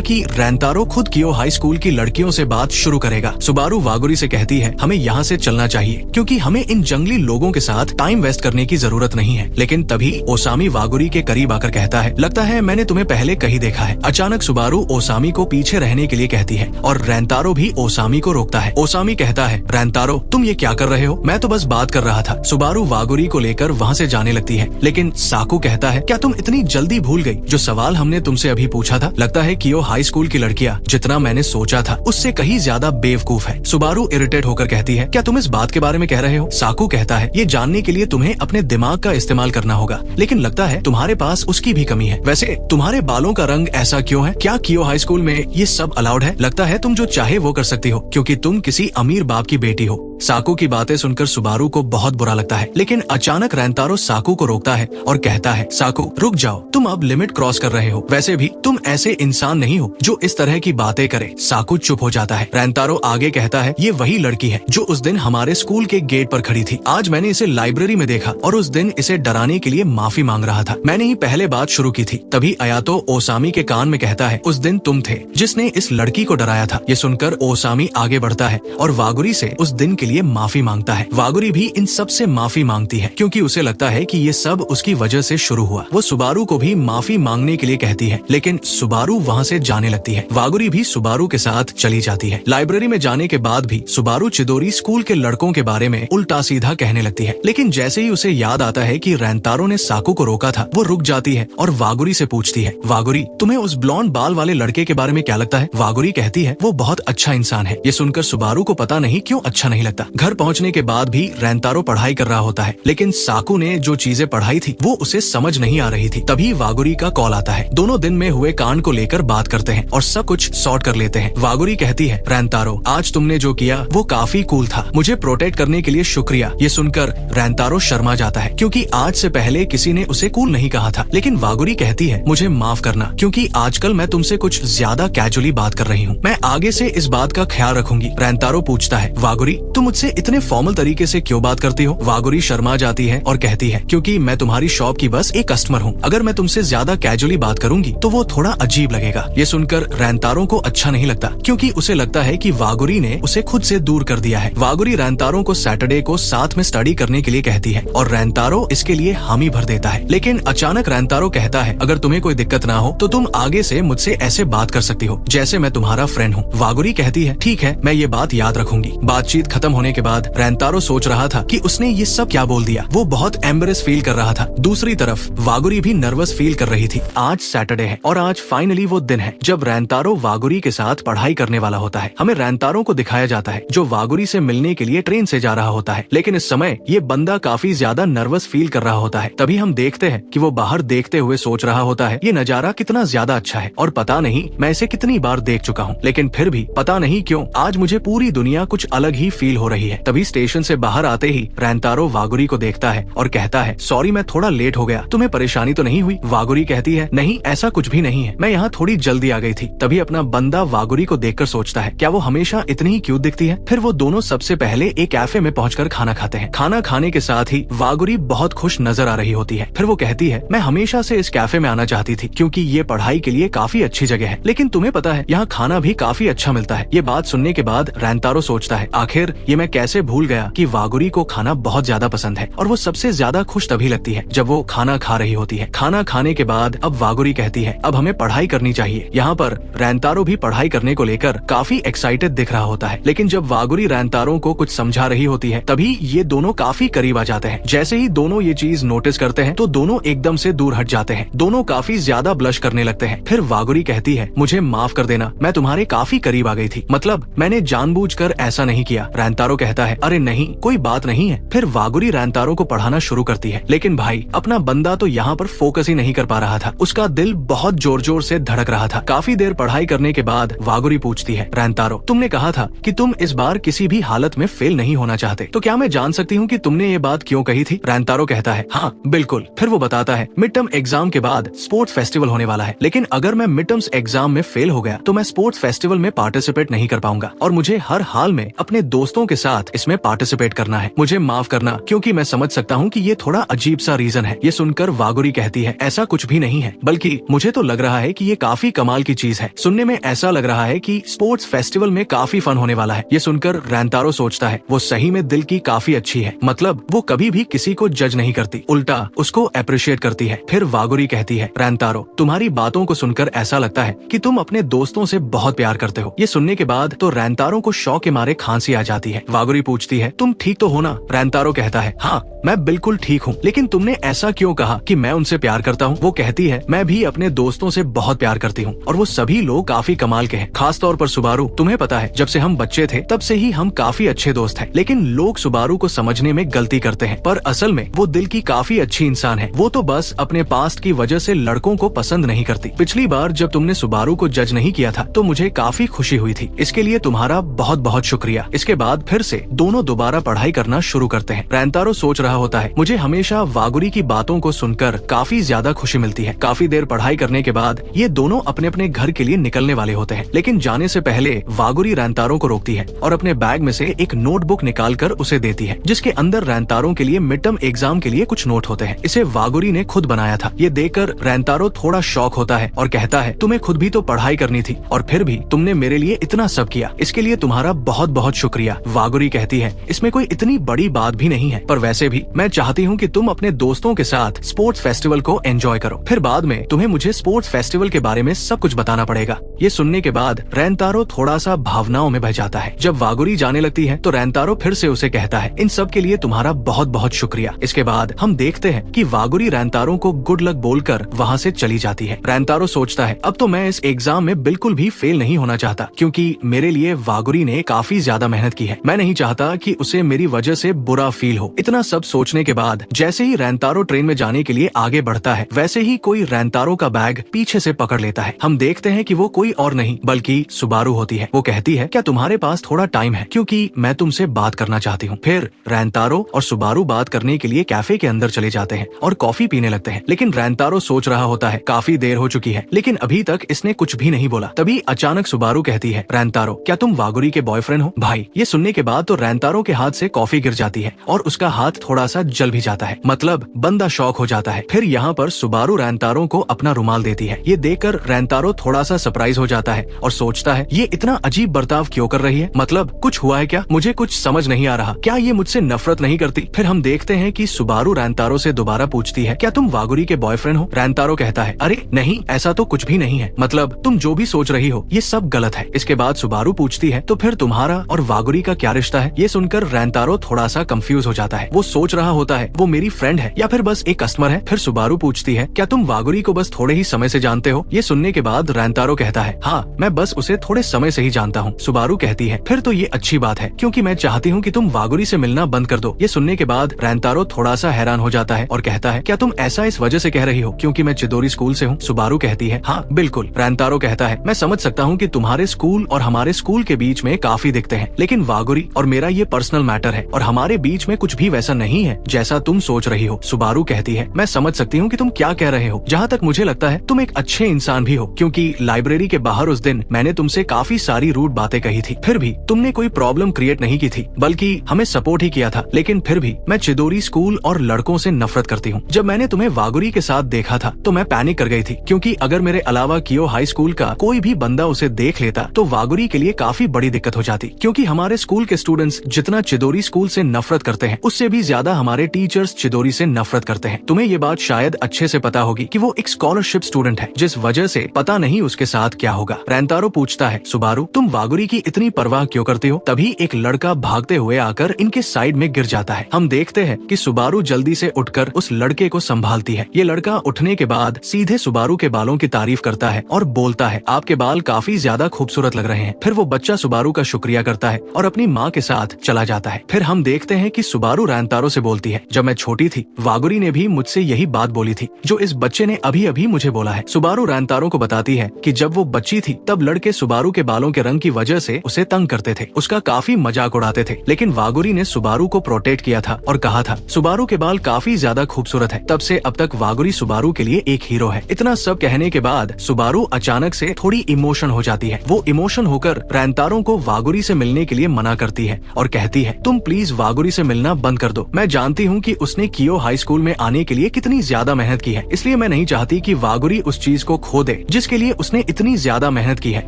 कि रैंतारो खुद कियो हाई स्कूल की लड़कियों से बात शुरू करेगा। सुबारू वागुरी से कहती है, हमें यहाँ से चलना चाहिए क्योंकि हमें इन जंगली लोगों के साथ टाइम वेस्ट करने की जरूरत नहीं है। लेकिन तभी ओसामी वागुरी के करीब आकर कहता है, लगता है मैंने तुम्हें पहले कहीं देखा है। अचानक सुबारू ओसामी को पीछे रहने के लिए कहती है और रैंतारो भी ओसामी को रोकता है। ओसामी कहता है, रैंतारो तुम ये क्या कर रहे हो? मैं तो बस बात कर रहा था। सुबारू वागुरी को लेकर वहाँ से जाने लगती है, लेकिन साकू कहता है, क्या तुम इतनी जल्दी भूल गई जो सवाल हमने तुमसे अभी पूछा था? लगता है कियो हाई स्कूल की लड़कियाँ जितना मैंने सोचा था उससे कहीं ज्यादा बेवकूफ है। सुबारू इरिटेट होकर कहती है, क्या तुम इस बात के बारे में कह रहे हो? साकू कहता है, ये जानने के लिए तुम्हें अपने दिमाग का इस्तेमाल करना होगा, लेकिन लगता है तुम्हारे पास उसकी भी कमी है। वैसे तुम्हारे बालों का रंग ऐसा क्यों है? क्या कियो हाई स्कूल में ये सब अलाउड है? लगता है तुम जो चाहे वो कर सकती हो क्योंकि तुम किसी अमीर बाप की बेटी हो। साकू की बातें सुनकर सुबारू को बहुत बुरा लगता है, लेकिन अचानक रैंतारो साकू को रोकता है और कहता है, साकू रुक जाओ, तुम अब लिमिट क्रॉस कर रहे हो। वैसे भी तुम ऐसे इंसान नहीं हो जो इस तरह की बातें करे। साकू चुप हो जाता है। रैंतारो आगे कहता है, ये वही लड़की है जो उस दिन हमारे स्कूल के गेट पर खड़ी थी। आज मैंने इसे लाइब्रेरी में देखा और उस दिन इसे डराने के लिए माफी मांग रहा था। मैंने ही पहले बात शुरू की थी। तभी अयातो ओसामी के कान में कहता है, उस दिन तुम थे जिसने इस लड़की को डराया था। ये सुनकर ओसामी आगे बढ़ता है और वागुरी से उस दिन के लिए माफी मांगता है। वागुरी भी इन सब से माफी मांगती है क्योंकि उसे लगता है कि ये सब उसकी वजह से शुरू हुआ। वो सुबारू को भी माफी मांगने के लिए कहती है, लेकिन सुबारू वहाँ से जाने लगती है। वागुरी भी सुबारू के साथ चली जाती है। लाइब्रेरी में जाने के बाद भी सुबारू चिदोरी स्कूल के लड़कों के बारे में उल्टा सीधा कहने लगती है, लेकिन जैसे ही उसे याद आता है कि रैंतारो ने साकू को रोका था, वो रुक जाती है और वागुरी से पूछती है, वागुरी तुम्हें उस ब्लॉन्ड बाल वाले लड़के के बारे में क्या लगता है? वागुरी कहती है, वो बहुत अच्छा इंसान है। ये सुनकर सुबारू को पता नहीं क्यों अच्छा नहीं लगता। घर पहुँचने के बाद भी रैंतारो पढ़ाई कर रहा होता है, लेकिन साकू ने जो चीजें पढ़ाई थी वो उसे समझ नहीं आ रही थी। तभी वागुरी का कॉल आता है। दोनों दिन में हुए कांड को लेकर बात करते हैं और सब कुछ सॉर्ट कर लेते हैं। वागुरी कहती है, रैंतारो आज तुमने जो किया वो काफी कूल था, मुझे प्रोटेक्ट करने के लिए शुक्रिया। ये सुनकर रैंतारो शर्मा जाता है क्योंकि आज से पहले किसी ने उसे कूल नहीं कहा था। लेकिन वागुरी कहती है, मुझे माफ करना क्योंकि आजकल मैं तुमसे कुछ ज्यादा कैजुअली बात कर रही हूँ। मैं आगे से इस बात का ख्याल रखूंगी। रैंतारो पूछता है, वागुरी तुम मुझसे इतने फॉर्मल तरीके से क्यों बात करती हो? वागुरी शर्मा जाती है और कहती है, क्योंकि मैं तुम्हारी शॉप की बस एक कस्टमर हूँ। अगर मैं तुमसे ज्यादा कैजुअली बात करूंगी तो वो थोड़ा अजीब लगेगा। ये सुनकर रैंतारो को अच्छा नहीं लगता क्योंकि उसे लगता है कि वागुरी ने उसे खुद से दूर कर दिया है। वागुरी रैंतारो को सैटरडे को साथ में स्टडी करने के लिए कहती है और रैंतारो इसके लिए हामी भर देता है। लेकिन अचानक रैंतारो कहता है, अगर तुम्हें कोई दिक्कत ना हो तो तुम आगे से मुझसे ऐसे बात कर सकती हो जैसे मैं तुम्हारा फ्रेंड हूँ। वागुरी कहती है, ठीक है, मैं ये बात याद रखूंगी। बातचीत खत्म होने के बाद रैंतारो सोच रहा था कि उसने ये सब क्या बोल दिया। वो बहुत एम्बेरेस फील कर रहा था। दूसरी तरफ वागुरी भी नर्वस फील कर रही थी। आज सैटरडे है और आज फाइनली वो दिन है जब रैंतारो वागुरी के साथ पढ़ाई करने वाला होता है। हमें रैंतारो को दिखाया जाता है जो वागुरी से मिलने के लिए ट्रेन से जा रहा होता है, लेकिन इस समय ये बंदा काफी ज्यादा नर्वस फील कर रहा होता है। तभी हम देखते हैं कि वो बाहर देखते हुए सोच रहा होता है, ये नजारा कितना ज्यादा अच्छा है और पता नहीं मैं इसे कितनी बार देख चुका हूँ, लेकिन फिर भी पता नहीं क्यों आज मुझे पूरी दुनिया कुछ अलग ही फील हो रही है। तभी स्टेशन से बाहर आते ही रैंतारो वागुरी को देखता है और कहता है, सॉरी मैं थोड़ा लेट हो गया, तुम्हें परेशानी तो नहीं हुई? वागुरी कहती है, नहीं ऐसा कुछ भी नहीं है, मैं यहाँ थोड़ी जल्दी आ गई थी। तभी अपना बंदा वागुरी को देखकर सोचता है, क्या वो हमेशा इतनी ही क्यूट दिखती है? फिर वो दोनों सबसे पहले एक कैफे में पहुंचकर खाना खाते हैं। खाना खाने के साथ ही वागुरी बहुत खुश नजर आ रही होती है। फिर वो कहती है, मैं हमेशा से इस कैफे में आना चाहती थी क्योंकि ये पढ़ाई के लिए काफी अच्छी जगह है, लेकिन तुम्हें पता है यहाँ खाना भी काफी अच्छा मिलता है। ये बात सुनने के बाद रैंतारो सोचता है, आखिर ये मैं कैसे भूल गया कि वागुरी को खाना बहुत ज्यादा पसंद है और वो सबसे ज्यादा खुश तभी लगती है जब वो खाना खा रही होती है। खाना खाने के बाद अब वागुरी कहती है, अब हमें पढ़ाई करनी चाहिए। यहाँ पर रैंतारो भी पढ़ाई करने को लेकर काफी एक्साइटेड दिख रहा होता है, लेकिन जब वागुरी रैंतारो को कुछ समझा रही होती है तभी ये दोनों काफी करीब आ जाते हैं। जैसे ही दोनों ये चीज नोटिस करते हैं तो दोनों एकदम से दूर हट जाते हैं। दोनों काफी ज्यादा ब्लश करने लगते हैं। फिर वागुरी कहती है, मुझे माफ कर देना, मैं तुम्हारे काफी करीब आ गई थी, मतलब मैंने जानबूझकर ऐसा नहीं किया। रैंतारो कहता है, अरे नहीं कोई बात नहीं है। फिर वागुरी रैंतारो को पढ़ाना शुरू करती है, लेकिन भाई अपना बंदा तो यहाँ पर फोकस ही नहीं कर पा रहा था। उसका दिल बहुत जोर जोर से धड़क रहा था। काफी देर पढ़ाई करने के बाद वागुरी पूछती है, रैंतारो तुमने कहा था कि तुम इस बार किसी भी हालत में फेल नहीं होना चाहते, तो क्या मैं जान सकती हूँ कि तुमने ये बात क्यों कही थी? रैंतारो कहता है, हाँ बिल्कुल। फिर वो बताता है, मिड टर्म एग्जाम के बाद स्पोर्ट्स फेस्टिवल होने वाला है, लेकिन अगर मैं मिड टर्म्स एग्जाम में फेल हो गया तो मैं स्पोर्ट्स फेस्टिवल में पार्टिसिपेट नहीं कर पाऊंगा और मुझे हर हाल में अपने दोस्तों के साथ इसमें पार्टिसिपेट करना है। मुझे माफ करना क्योंकि मैं समझ सकता हूँ कि ये थोड़ा अजीब सा रीजन है। ये सुनकर वागुरी कहती है ऐसा कुछ भी नहीं है, बल्कि मुझे तो लग रहा है कि ये काफी कमाल की चीज है। सुनने में ऐसा लग रहा है कि स्पोर्ट्स फेस्टिवल में काफी फन होने वाला है। ये सुनकर रैंतारो सोचता है वो सही में दिल की काफी अच्छी है, मतलब वो कभी भी किसी को जज नहीं करती, उल्टा उसको अप्रिशिएट करती है। फिर वागुरी कहती है रैंतारो तुम्हारी बातों को सुनकर ऐसा लगता है कि तुम अपने दोस्तों से बहुत प्यार करते हो। ये सुनने के बाद तो रैंतारो को शौक के मारे खांसी आ जाती है। वागुरी पूछती है तुम ठीक तो हो ना? रैंतारो कहता है हाँ मैं बिल्कुल ठीक हूँ, लेकिन तुमने ऐसा क्यों कहा कि मैं उनसे प्यार करता हूँ? वो कहती है मैं भी अपने दोस्तों से बहुत प्यार करती हूँ और वो सभी लोग काफी कमाल के हैं, खास तौर पर सुबारू। तुम्हें पता है जब से हम बच्चे थे तब से ही हम काफी अच्छे दोस्त हैं, लेकिन लोग सुबारू को समझने में गलती करते हैं, पर असल में वो दिल की काफी अच्छी इंसान है। वो तो बस अपने पास्ट की वजह से लड़कों को पसंद नहीं करती। पिछली बार जब तुमने सुबारू को जज नहीं किया था तो मुझे काफी खुशी हुई थी, इसके लिए तुम्हारा बहुत बहुत शुक्रिया। इसके बाद फिर से दोनों दोबारा पढ़ाई करना शुरू करते हैं। रैंतारो सोच रहा होता है मुझे हमेशा वागुरी की बातों को सुनकर काफी ज्यादा खुशी मिलती है। काफी देर पढ़ाई करने के बाद ये दोनों अपने अपने घर के लिए निकलने वाले होते हैं, लेकिन जाने से पहले वागुरी रैंतारो को रोकती है और अपने बैग में से एक नोटबुक निकालकर उसे देती है, जिसके अंदर रैंतारो के लिए मिड टर्म एग्जाम के लिए कुछ नोट होते हैं। इसे वागुरी ने खुद बनाया था। ये देखकर रैंतारो थोड़ा शॉक होता है और कहता है तुम्हें खुद भी तो पढ़ाई करनी थी और फिर भी तुमने मेरे लिए इतना सब किया, इसके लिए तुम्हारा बहुत बहुत शुक्रिया। वागुरी कहती है इसमें कोई इतनी बड़ी बात भी नहीं है, पर वैसे भी मैं चाहती हूँ कि तुम अपने दोस्तों के साथ स्पोर्ट्स फेस्टिवल को एंजॉय करो, फिर बाद में तुम्हें मुझे स्पोर्ट्स फेस्टिवल के बारे में सब कुछ बताना पड़ेगा। ये सुनने के बाद रैंतारो थोड़ा सा भावनाओं में बह जाता है। जब वागुरी जाने लगती है तो रैंतारो फिर से उसे कहता है इन सब के लिए तुम्हारा बहुत बहुत शुक्रिया। इसके बाद हम देखते हैं कि वागुरी रैंतारो को गुड लक बोलकर वहाँ से चली जाती है। रैंतारो सोचता है अब तो मैं इस एग्जाम में बिल्कुल भी फेल नहीं होना चाहता, क्योंकि मेरे लिए वागुरी ने काफी ज्यादा मेहनत की है। मैं नहीं चाहता कि उसे मेरी वजह से बुरा फील हो। इतना सब सोचने के बाद जैसे ही रैंतारो ट्रेन में जाने के लिए आगे बढ़ता है, वैसे ही कोई रैंतारो का बैग पीछे से पकड़ लेता है। हम देखते हैं कि वो कोई और नहीं बल्कि सुबारू होती है। वो कहती है क्या तुम्हारे पास थोड़ा टाइम है, क्योंकि मैं तुमसे बात करना चाहती हूँ। फिर रैंतारो और सुबारू बात करने के लिए कैफे के अंदर चले जाते हैं और कॉफी पीने लगते हैं, लेकिन रैंतारो सोच रहा होता है काफी देर हो चुकी है, लेकिन अभी तक इसने कुछ भी नहीं बोला। तभी अचानक सुबारू कहती है रैंतारो क्या तुम वागुरी के बॉयफ्रेंड हो? भाई ये सुनने के बाद तो रैंतारो के हाथ से कॉफी गिर जाती है और उसका हाथ थोड़ा सा जल भी जाता है, मतलब बंदा शॉक हो जाता है। फिर यहाँ पर सुबारू रैंतारो को अपना रुमाल देती है। ये देखकर रैंतारो थोड़ा सा सरप्राइज हो जाता है और सोचता है ये इतना अजीब बर्ताव क्यों कर रही है, मतलब कुछ हुआ है क्या? मुझे कुछ समझ नहीं आ रहा, क्या ये मुझसे नफरत नहीं करती? फिर हम देखते हैं कि सुबारू रैंतारो से दोबारा पूछती है क्या तुम वागुरी के बॉयफ्रेंड हो? रैंतारो कहता है अरे नहीं, ऐसा तो कुछ भी नहीं है, मतलब तुम जो भी सोच रही हो ये सब गलत है। इसके बाद सुबारू पूछती है तो फिर तुम्हारा और वागुरी का क्या रिश्ता है? ये सुनकर रैंतारो थोड़ा सा कंफ्यूज हो जाता है। वो सोच रहा होता है वो मेरी फ्रेंड है या फिर बस एक कस्टमर है। फिर सुबारू पूछती है क्या तुम वागुरी को बस थोड़े ही समय से जानते हो? ये सुनने के बाद रैंतारो कहता है हाँ मैं बस उसे थोड़े समय से ही जानता हूँ। सुबारू कहती है फिर तो ये अच्छी बात है, क्योंकि मैं चाहती हूँ कि तुम वागुरी से मिलना बंद कर दो। ये सुनने के बाद रैंतारो थोड़ा सा हैरान हो जाता है और कहता है क्या तुम ऐसा इस वजह से कह रही हो क्योंकि मैं चिदोरी स्कूल से हूँ? सुबारू कहती है हाँ बिल्कुल। रैंतारो कहता है मैं समझ सकता हूँ कि तुम्हारे स्कूल और हमारे स्कूल के बीच में काफी दिखते हैं, लेकिन वागुरी और मेरा ये पर्सनल मैटर है और हमारे बीच में कुछ भी वैसा नहीं है जैसा तुम सोच रही हो। सुबारू कहती है मैं समझ सकती हूँ कि तुम क्या कह रहे हो, जहाँ तक मुझे लगता है तुम एक अच्छे इंसान भी हो, क्योंकि लाइब्रेरी के बाहर उस दिन मैंने तुमसे काफी सारी रूड बातें कही थी, फिर भी तुमने कोई प्रॉब्लम क्रिएट नहीं की थी बल्कि हमें सपोर्ट ही किया था। लेकिन फिर भी मैं चिदोरी स्कूल और लड़कों से नफरत करती हूँ। जब मैंने तुम्हें वागुरी के साथ देखा था तो मैं पैनिक कर गई थी, क्योंकि अगर मेरे अलावा कियो हाई स्कूल का कोई भी बंदा उसे देख लेता तो वागुरी के लिए काफी बड़ी दिक्कत हो जाती, क्योंकि हमारे स्कूल के स्टूडेंट्स जितना चिदोरी स्कूल से नफरत करते हैं उससे भी ज्यादा हमारे टीचर्स चिदोरी से नफरत करते हैं। तुम्हें ये बात शायद अच्छे से पता होगी कि वो एक स्कॉलरशिप स्टूडेंट है, जिस वजह से पता नहीं उसके साथ क्या होगा। रैंतारो पूछता है सुबारू तुम वागुरी की इतनी परवाह क्यों करते हो? तभी एक लड़का भागते हुए आकर इनके साइड में गिर जाता है। हम देखते हैं कि सुबारू जल्दी से उठकर उस लड़के को संभालती है। ये लड़का उठने के बाद सीधे सुबारू के बालों की तारीफ करता है और बोलता है आपके बाल काफी ज्यादा खूबसूरत लग रहे हैं। फिर वो बच्चा सुबारू का शुक्रिया करता है और अपनी माँ के साथ चला जाता है। फिर हम देखते हैं कि सुबारू रैंतारो से बोलती है जब मैं छोटी थी वागुरी ने भी मुझसे यही बात बोली थी जो इस बच्चे ने अभी अभी मुझे बोला है। सुबारू रैंतारो को बताती है कि जब वो बच्ची थी तब लड़के सुबारू के बालों के रंग की वजह से उसे तंग करते थे, उसका काफी मजाक उड़ाते थे, लेकिन वागुरी ने सुबारू को प्रोटेक्ट किया था और कहा था सुबारू के बाल काफी ज्यादा खूबसूरत है। तब से अब तक वागुरी सुबारू के लिए एक हीरो है। इतना सब कहने के बाद सुबारू अचानक से थोड़ी इमोशन हो जाती है। वो इमोशन होकर रैंतारो को वागुरी से मिलने के लिए मना करती है और कहती है, तुम प्लीज वागुरी से मिलना बंद कर दो। मैं जानती हूँ कि उसने कियो हाई स्कूल में आने के लिए कितनी ज्यादा मेहनत की है, इसलिए मैं नहीं चाहती कि वागुरी उस चीज को खो दे जिसके लिए उसने इतनी ज्यादा मेहनत की है।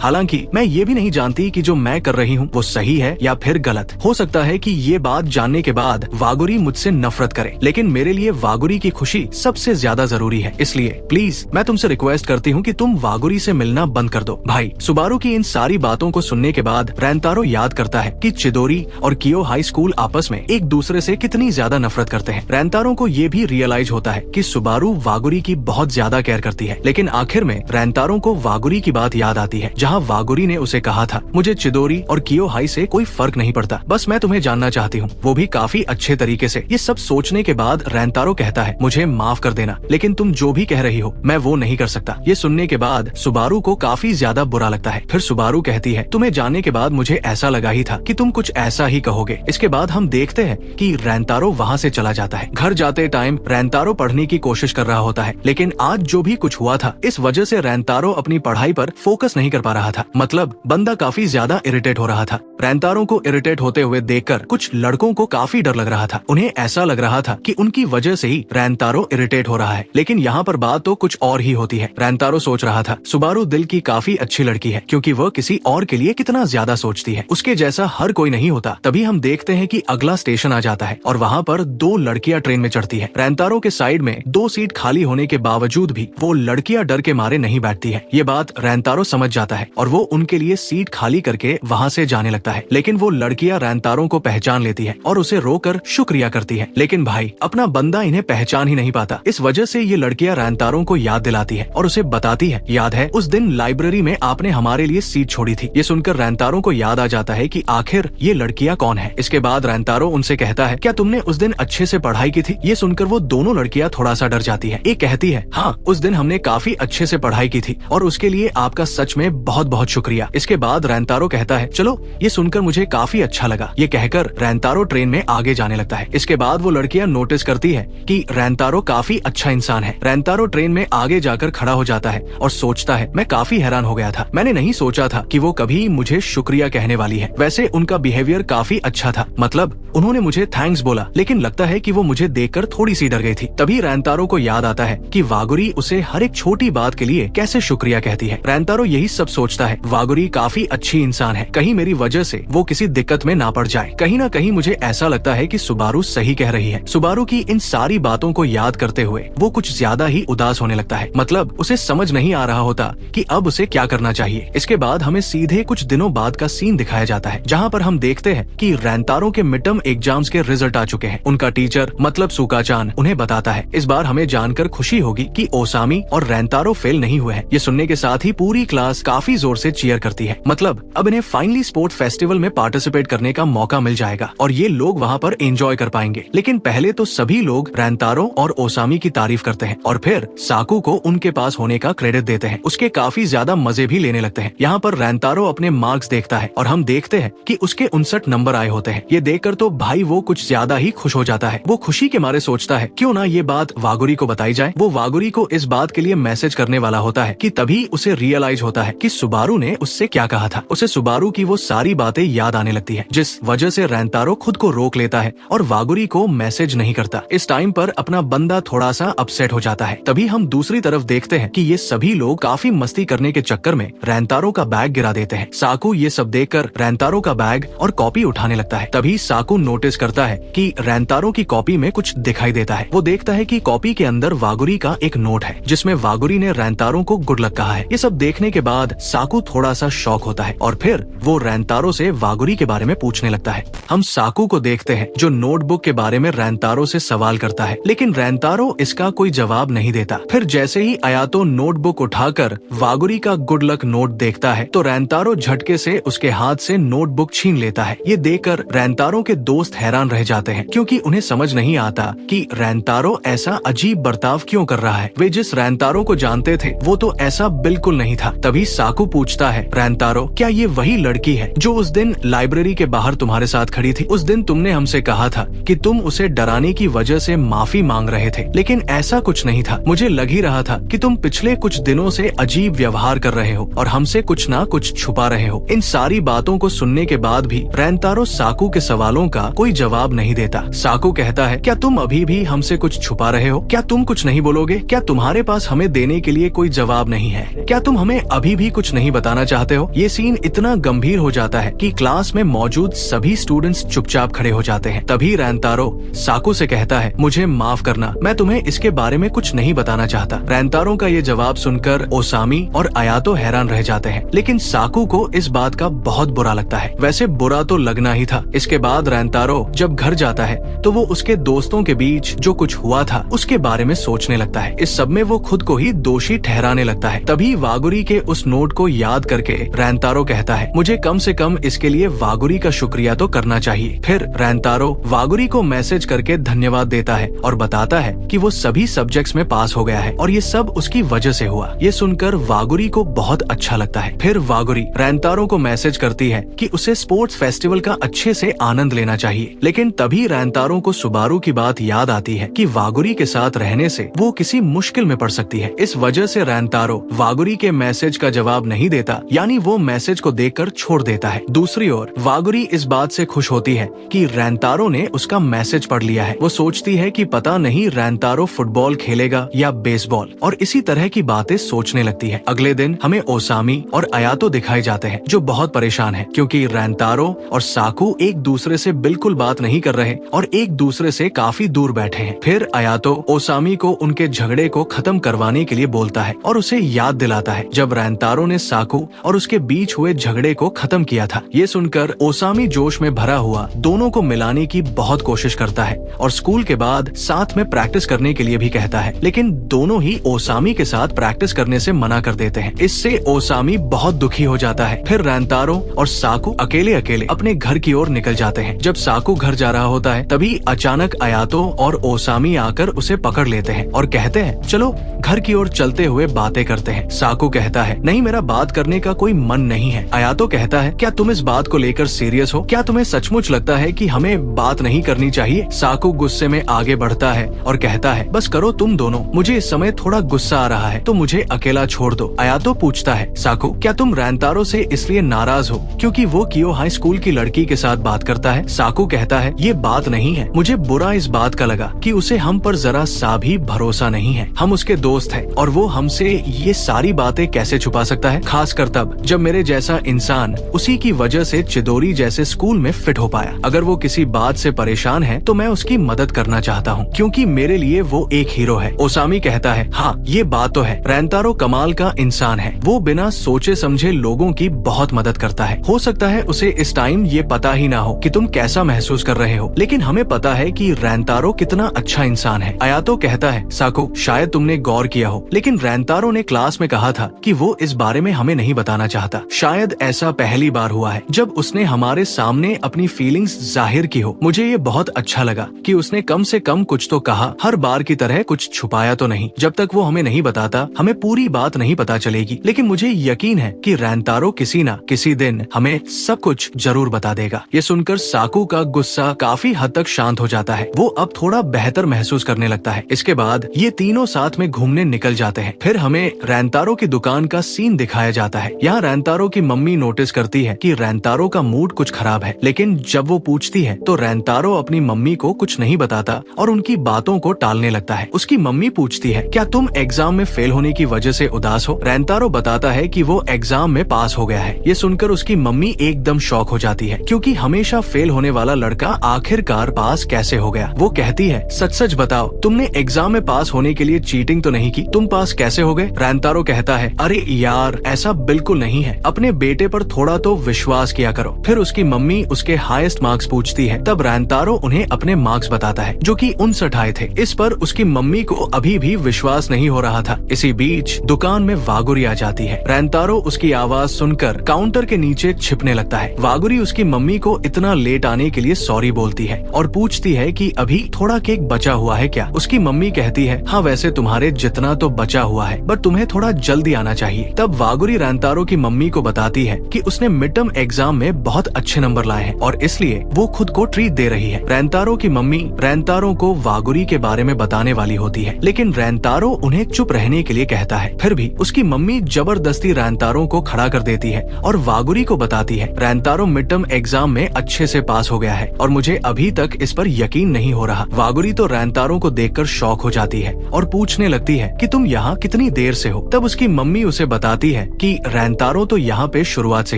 हालांकि मैं ये भी नहीं जानती कि जो मैं कर रही हूँ वो सही है या फिर गलत। हो सकता है कि ये बात जानने के बाद वागुरी मुझसे नफरत करे, लेकिन मेरे लिए वागुरी की खुशी सबसे ज्यादा जरूरी है। इसलिए प्लीज मैं तुमसे रिक्वेस्ट करती हूँ कि तुम वागुरी से मिलना बंद कर दो। भाई सुबारू की इन सारी बातों को सुनने के बाद रेंतारो याद करता है कि चिदोरी और कियो हाई स्कूल आपस में एक दूसरे से कितनी ज्यादा नफरत करते हैं। रेंतारो को ये भी रियलाइज होता है कि सुबारू वागुरी की बहुत ज्यादा केयर करती है, लेकिन आखिर में रेंतारो को वागुरी की बात याद आती है, जहाँ वागुरी ने उसे कहा था, मुझे चिदोरी और कियो हाई से कोई फर्क नहीं पड़ता, बस मैं तुम्हें जानना चाहती हूँ, वो भी काफी अच्छे तरीके से। ये सब सोचने के बाद रेंतारो कहता है, मुझे माफ कर देना, लेकिन तुम जो भी कह रही हो मैं वो नहीं कर सकता। ये सुनने के बाद सुबारू को काफी ज्यादा बुरा लगता है। फिर सुबारू कहती है, तुम्हें जानने के बाद मुझे ऐसा लगा ही था कि तुम कुछ ऐसा ही कहोगे। इसके बाद हम देखते हैं कि रेंतारो वहाँ से चला जाता है। घर जाते टाइम रेंतारो पढ़ने की कोशिश कर रहा होता है, लेकिन आज जो भी कुछ हुआ था इस वजह से रेंतारो अपनी पढ़ाई पर फोकस नहीं कर पा रहा था। मतलब बंदा काफी ज्यादा इरिटेट हो रहा था। रेंतारो को इरिटेट होते हुए देखकर कुछ लड़कों को काफी डर लग रहा था। उन्हें ऐसा लग रहा था कि उनकी वजह से ही रेंतारो इरिटेट हो रहा है, लेकिन यहाँ पर बात तो कुछ और ही होती है। रेंतारो सोच रहा था, सुबारू दिल की काफी अच्छी लड़की है, क्योंकि वह किसी और के लिए कितना ज्यादा सोचती है, उसके जैसा हर कोई नहीं होता। तभी हम देखते हैं कि अगला स्टेशन आ जाता है और वहाँ पर दो लड़कियां ट्रेन में चढ़ती है। रेंतारो के साइड में दो सीट खाली होने के बावजूद भी वो लड़कियां डर के मारे नहीं बैठती है। ये बात रेंतारो समझ जाता है और वो उनके लिए सीट खाली करके वहाँ से जाने लगता है, लेकिन वो लड़कियां रेंतारो को पहचान लेती है और उसे रोकर शुक्रिया करती है। लेकिन भाई अपना बंदा इन्हें पहचान ही नहीं पाता। इस वजह से ये लड़कियां रेंतारो को याद दिलाती है और उसे बताती है, याद है उस दिन लाइब्रेरी में आपने हमारे लिए सीट छोड़ी थी। ये सुनकर रेंतारो को याद आ जाता है कि आखिर ये लड़कियां कौन है। इसके बाद रेंतारो उनसे कहता है, क्या तुमने उस दिन अच्छे से पढ़ाई की थी? ये सुनकर वो दोनों लड़कियां थोड़ा सा डर जाती है। एक कहती है, हाँ उस दिन हमने काफी अच्छे से पढ़ाई की थी और उसके लिए आपका सच में बहुत बहुत शुक्रिया। इसके बाद रेंतारो कहता है, चलो ये सुनकर मुझे काफी अच्छा लगा। ये कहकर रेंतारो ट्रेन में आगे जाने लगता है। इसके बाद वो लड़कियां नोटिस करती है कि रेंतारो काफी अच्छा इंसान है। रेंतारो ट्रेन में आगे जाकर खड़ा हो जाता है और सोचता है, मैं काफी हैरान हो गया था, मैंने नहीं सोचा था कि वो कभी मुझे शुक्रिया कहने वाली है। वैसे उनका बिहेवियर काफी अच्छा था, मतलब उन्होंने मुझे थैंक्स बोला, लेकिन लगता है कि वो मुझे देखकर थोड़ी सी डर गई थी। तभी रेंतारो को याद आता है कि वागुरी उसे हर एक छोटी बात के लिए कैसे शुक्रिया कहती है। रेंतारो यही सब सोचता है, वागुरी काफी अच्छी इंसान है, कहीं मेरी वजह से वो किसी दिक्कत में ना पड़ जाए। कहीं ना कहीं मुझे ऐसा लगता है कि सुबारू सही कह रही है। सुबारू की इन सारी बातों को याद करते हुए वो कुछ ज्यादा ही उदास होने लगता है। मतलब उसे समझ नहीं आ रहा होता कि अब उसे क्या करना चाहिए। इसके बाद हमें सीधे कुछ दिनों बाद का सीन दिखाया जाता है, जहाँ पर हम देखते हैं कि रेंतारो के मिड टर्म एग्जाम्स के रिजल्ट आ चुके हैं। उनका टीचर मतलब सुका-चान उन्हें बताता है। इस बार हमें जानकर खुशी होगी कि ओसामी और रेंतारो फेल नहीं हुए हैं। ये सुनने के साथ ही पूरी क्लास काफी जोर से चीयर करती है। मतलब अब इन्हें फाइनली स्पोर्ट फेस्टिवल में पार्टिसिपेट करने का मौका मिल जाएगा और ये लोग वहाँ पर एंजॉय कर पाएंगे। लेकिन पहले तो सभी लोग रेंतारो और ओसामी की तारीफ करते हैं और फिर साकू को उनके पास होने का क्रेडिट देते हैं। उसके काफी ज्यादा मजे भी लेने लगते हैं। यहाँ पर रेंतारो अपने मार्क्स देखता है और हम देखते हैं कि उसके 59 नंबर आए होते हैं। ये देखकर तो भाई वो कुछ ज्यादा ही खुश हो जाता है। वो खुशी के मारे सोचता है, क्यों ना ये बात वागुरी को बताई जाए। वो वागुरी को इस बात के लिए मैसेज करने वाला होता है कि तभी उसे रियलाइज होता है कि सुबारू ने उससे क्या कहा था। उसे सुबारू की वो सारी बातें याद आने लगती है, जिस वजह से रेंतारो खुद को रोक लेता है और वागुरी को मैसेज नहीं करता। इस टाइम पर अपना बंदा थोड़ा सा अपसेट हो जाता है। तभी हम दूसरी तरफ देखते हैं कि ये सभी लोग काफी मस्ती करने के चक्कर में रेंतारो का बैग गिरा देते हैं। साकू ये सब देखकर रेंतारो का बैग और कॉपी उठाने लगता है। तभी साकू नोटिस करता है कि रेंतारो की कॉपी में कुछ दिखाई देता है। वो देखता है कि कॉपी के अंदर वागुरी का एक नोट है, जिसमें वागुरी ने रेंतारो को गुड लक कहा है। ये सब देखने के बाद साकू थोड़ा सा शॉक होता है और फिर वो रेंतारो से वागुरी के बारे में पूछने लगता है। हम साकू को देखते हैं जो नोटबुक के बारे में रेंतारो से सवाल करता है, लेकिन रेंतारो इसका कोई जवाब नहीं देता। फिर जैसे ही अयातो नोटबुक उठाकर वागुरी का गुड लक नोट देखता है तो रेंतारो झटके से उसके हाथ से नोटबुक छीन लेता है। ये देखकर रेंतारो के दोस्त हैरान रह जाते हैं, क्योंकि उन्हें समझ नहीं आता कि रेंतारो ऐसा अजीब बर्ताव क्यों कर रहा है। वे जिस रेंतारो को जानते थे वो तो ऐसा बिल्कुल नहीं था। तभी साकू पूछता है, रेंतारो क्या ये वही लड़की है जो उस दिन लाइब्रेरी के बाहर तुम्हारे साथ खड़ी थी? उस दिन तुमने हमसे कहा था कि तुम उसे डराने की वजह से माफी मांग रहे थे, लेकिन ऐसा कुछ नहीं था। मुझे लग ही रहा था कि तुम पिछले कुछ दिनों से अजीब व्यवहार कर रहे हो और हमसे कुछ ना कुछ छुपा रहे हो। इन सारी बातों को सुनने के बाद बाद भी रैंतारो साकू के सवालों का कोई जवाब नहीं देता। साकू कहता है, क्या तुम अभी भी हमसे कुछ छुपा रहे हो? क्या तुम कुछ नहीं बोलोगे? क्या तुम्हारे पास हमें देने के लिए कोई जवाब नहीं है? क्या तुम हमें अभी भी कुछ नहीं बताना चाहते हो? ये सीन इतना गंभीर हो जाता है कि क्लास में मौजूद सभी स्टूडेंट्स चुपचाप खड़े हो जाते हैं। तभी रैंतारो साकू से कहता है, मुझे माफ करना, मैं तुम्हें इसके बारे में कुछ नहीं बताना चाहता। रैंतारो का ये जवाब सुनकर ओसामी और अयातो हैरान रह जाते हैं, लेकिन साकू को इस बात का बहुत बुरा लगता है। वैसे बुरा तो लगना ही था। इसके बाद रैंतारो जब घर जाता है तो वो उसके दोस्तों के बीच जो कुछ हुआ था उसके बारे में सोचने लगता है। इस सब में वो खुद को ही दोषी ठहराने लगता है। तभी वागुरी के उस नोट को याद करके रैंतारो कहता है, मुझे कम से कम इसके लिए वागुरी का शुक्रिया तो करना चाहिए। फिर रैंतारो वागुरी को मैसेज करके धन्यवाद देता है और बताता है कि वो सभी सब्जेक्ट्स में पास हो गया है और ये सब उसकी वजह से हुआ। ये सुनकर वागुरी को बहुत अच्छा लगता है। फिर वागुरी रैंतारो को मैसेज करती है कि उसे स्पोर्ट्स फेस्टिवल का अच्छे से आनंद लेना चाहिए। लेकिन तभी रैंतारो को सुबारू की बात याद आती है कि वागुरी के साथ रहने से वो किसी मुश्किल में पड़ सकती है। इस वजह से रैंतारो वागुरी के मैसेज का जवाब नहीं देता, यानी वो मैसेज को देखकर छोड़ देता है। दूसरी ओर वागुरी इस बात से खुश होती है कि रैंतारो ने उसका मैसेज पढ़ लिया है। वो सोचती है कि पता नहीं रैंतारो फुटबॉल खेलेगा या बेसबॉल, और इसी तरह की बातें सोचने लगती है। अगले दिन हमें ओसामी और अयातो दिखाए जाते हैं जो बहुत परेशान है क्योंकि रैंतारो और साकू एक दूसरे से बिल्कुल बात नहीं कर रहे और एक दूसरे से काफी दूर बैठे हैं। फिर अयातो ओसामी को उनके झगड़े को खत्म करवाने के लिए बोलता है और उसे याद दिलाता है जब रैंतारो ने साकू और उसके बीच हुए झगड़े को खत्म किया था। ये सुनकर ओसामी जोश में भरा हुआ दोनों को मिलाने की बहुत कोशिश करता है और स्कूल के बाद साथ में प्रैक्टिस करने के लिए भी कहता है, लेकिन दोनों ही ओसामी के साथ प्रैक्टिस करने से मना कर देते हैं। इससे ओसामी बहुत दुखी हो जाता है। फिर रैंतारो और साकू अकेले अकेले अपने घर की ओर निकल जाते हैं। जब साकू घर जा रहा होता है तभी अचानक अयातो और ओसामी आकर उसे पकड़ लेते हैं और कहते हैं, चलो घर की ओर चलते हुए बातें करते हैं। साकू कहता है, नहीं, मेरा बात करने का कोई मन नहीं है। अयातो कहता है, क्या तुम इस बात को लेकर सीरियस हो? क्या तुम्हें सचमुच लगता है कि हमें बात नहीं करनी चाहिए? साकू गुस्से में आगे बढ़ता है और कहता है, बस करो तुम दोनों, मुझे इस समय थोड़ा गुस्सा आ रहा है तो मुझे अकेला छोड़ दो। अयातो पूछता है, साकू क्या तुम रैंतारो से इसलिए नाराज हो क्योंकि वो कियो हाई स्कूल की लड़की के साथ बात करता है? साकू कहता है, ये बात नहीं है, मुझे बुरा इस बात का लगा कि उसे हम पर जरा सा भी भरोसा नहीं है। हम उसके दोस्त हैं और वो हमसे ये सारी बातें कैसे छुपा सकता है, खासकर तब जब मेरे जैसा इंसान उसी की वजह से चिदोरी जैसे स्कूल में फिट हो पाया। अगर वो किसी बात से परेशान है तो मैं उसकी मदद करना चाहता हूँ क्योंकि मेरे लिए वो एक हीरो है। ओसामी कहता है, हाँ ये बात तो है, रैंतारो कमाल का इंसान है, वो बिना सोचे समझे लोगों की बहुत मदद करता है। हो सकता है उसे इस टाइम ये पता ही ना हो कि तुम कैसा महसूस कर रहे हो, लेकिन हमें पता है कि रैंतारो कितना अच्छा इंसान है। अयातो कहता है, साकू शायद तुमने गौर किया हो, लेकिन रैंतारो ने क्लास में कहा था कि वो इस बारे में हमें नहीं बताना चाहता। शायद ऐसा पहली बार हुआ है जब उसने हमारे सामने अपनी फीलिंग्स जाहिर की हो। मुझे ये बहुत अच्छा लगा कि उसने कम से कम कुछ तो कहा, हर बार की तरह कुछ छुपाया तो नहीं। जब तक वो हमें नहीं बताता हमें पूरी बात नहीं पता चलेगी, लेकिन मुझे यकीन है कि रैंतारो किसी न किसी दिन हमें सब कुछ जरूर बता देगा। ये सुनकर साकू का गुस्सा काफी हद तक शांत हो जाता है। वो अब थोड़ा बेहतर महसूस करने लगता है। इसके बाद ये तीनों साथ में घूमने निकल जाते हैं। फिर हमें रैंतारो की दुकान का सीन दिखाया जाता है। यहाँ रैंतारो की मम्मी नोटिस करती है कि रैंतारो का मूड कुछ खराब है, लेकिन जब वो पूछती है तो रैंतारो अपनी मम्मी को कुछ नहीं बताता और उनकी बातों को टालने लगता है। उसकी मम्मी पूछती है, क्या तुम एग्जाम में फेल होने की वजह से उदास हो? रैंतारो बताता है कि वो एग्जाम में पास हो गया है। ये सुनकर उसकी मम्मी एकदम शॉक हो जाती है क्योंकि हमेशा फेल होने वाला लड़का आखिरकार पास कैसे हो गया। वो कहती है, सच सच बताओ, तुमने एग्जाम में पास होने के लिए चीटिंग तो नहीं की? तुम पास कैसे हो गए? रैंतारो कहता है, अरे यार ऐसा बिल्कुल नहीं है, अपने बेटे पर थोड़ा तो विश्वास किया करो। फिर उसकी मम्मी उसके हाईएस्ट मार्क्स पूछती है। तब रैंतारो उन्हें अपने मार्क्स बताता है जो कि 59 आए थे। इस पर उसकी मम्मी को अभी भी विश्वास नहीं हो रहा था। इसी बीच दुकान में वागुरी आ जाती है। रैंतारो उसकी आवाज सुनकर काउंटर के नीचे छिपने लगता है। वागुरी उसकी मम्मी को इतना लेट आने के लिए सॉरी बोलती है और पूछती है कि अभी थोड़ा केक बचा हुआ है क्या? उसकी मम्मी कहती है, हाँ वैसे तुम्हारे जितना तो बचा हुआ है, बट तुम्हें थोड़ा जल्दी आना चाहिए। तब वागुरी रैंतारो की मम्मी को बताती है कि उसने मिड टर्म एग्जाम में बहुत अच्छे नंबर लाए हैं और इसलिए वो खुद को ट्रीट दे रही है। रैंतारो की मम्मी रैंतारो को वागुरी के बारे में बताने वाली होती है, लेकिन रैंतारो उन्हें चुप रहने के लिए कहता है। फिर भी उसकी मम्मी जबरदस्ती रैंतारो को खड़ा कर देती है और वागुरी को बताती है, रैंतारो रैंतारो मिड टर्म एग्जाम में अच्छे से पास हो गया है और मुझे अभी तक इस पर यकीन नहीं हो रहा। वागुरी तो रैंतारो को देखकर शॉक हो जाती है और पूछने लगती है कि तुम यहाँ कितनी देर से हो। तब उसकी मम्मी उसे बताती है कि रैंतारो तो यहाँ पे शुरुआत से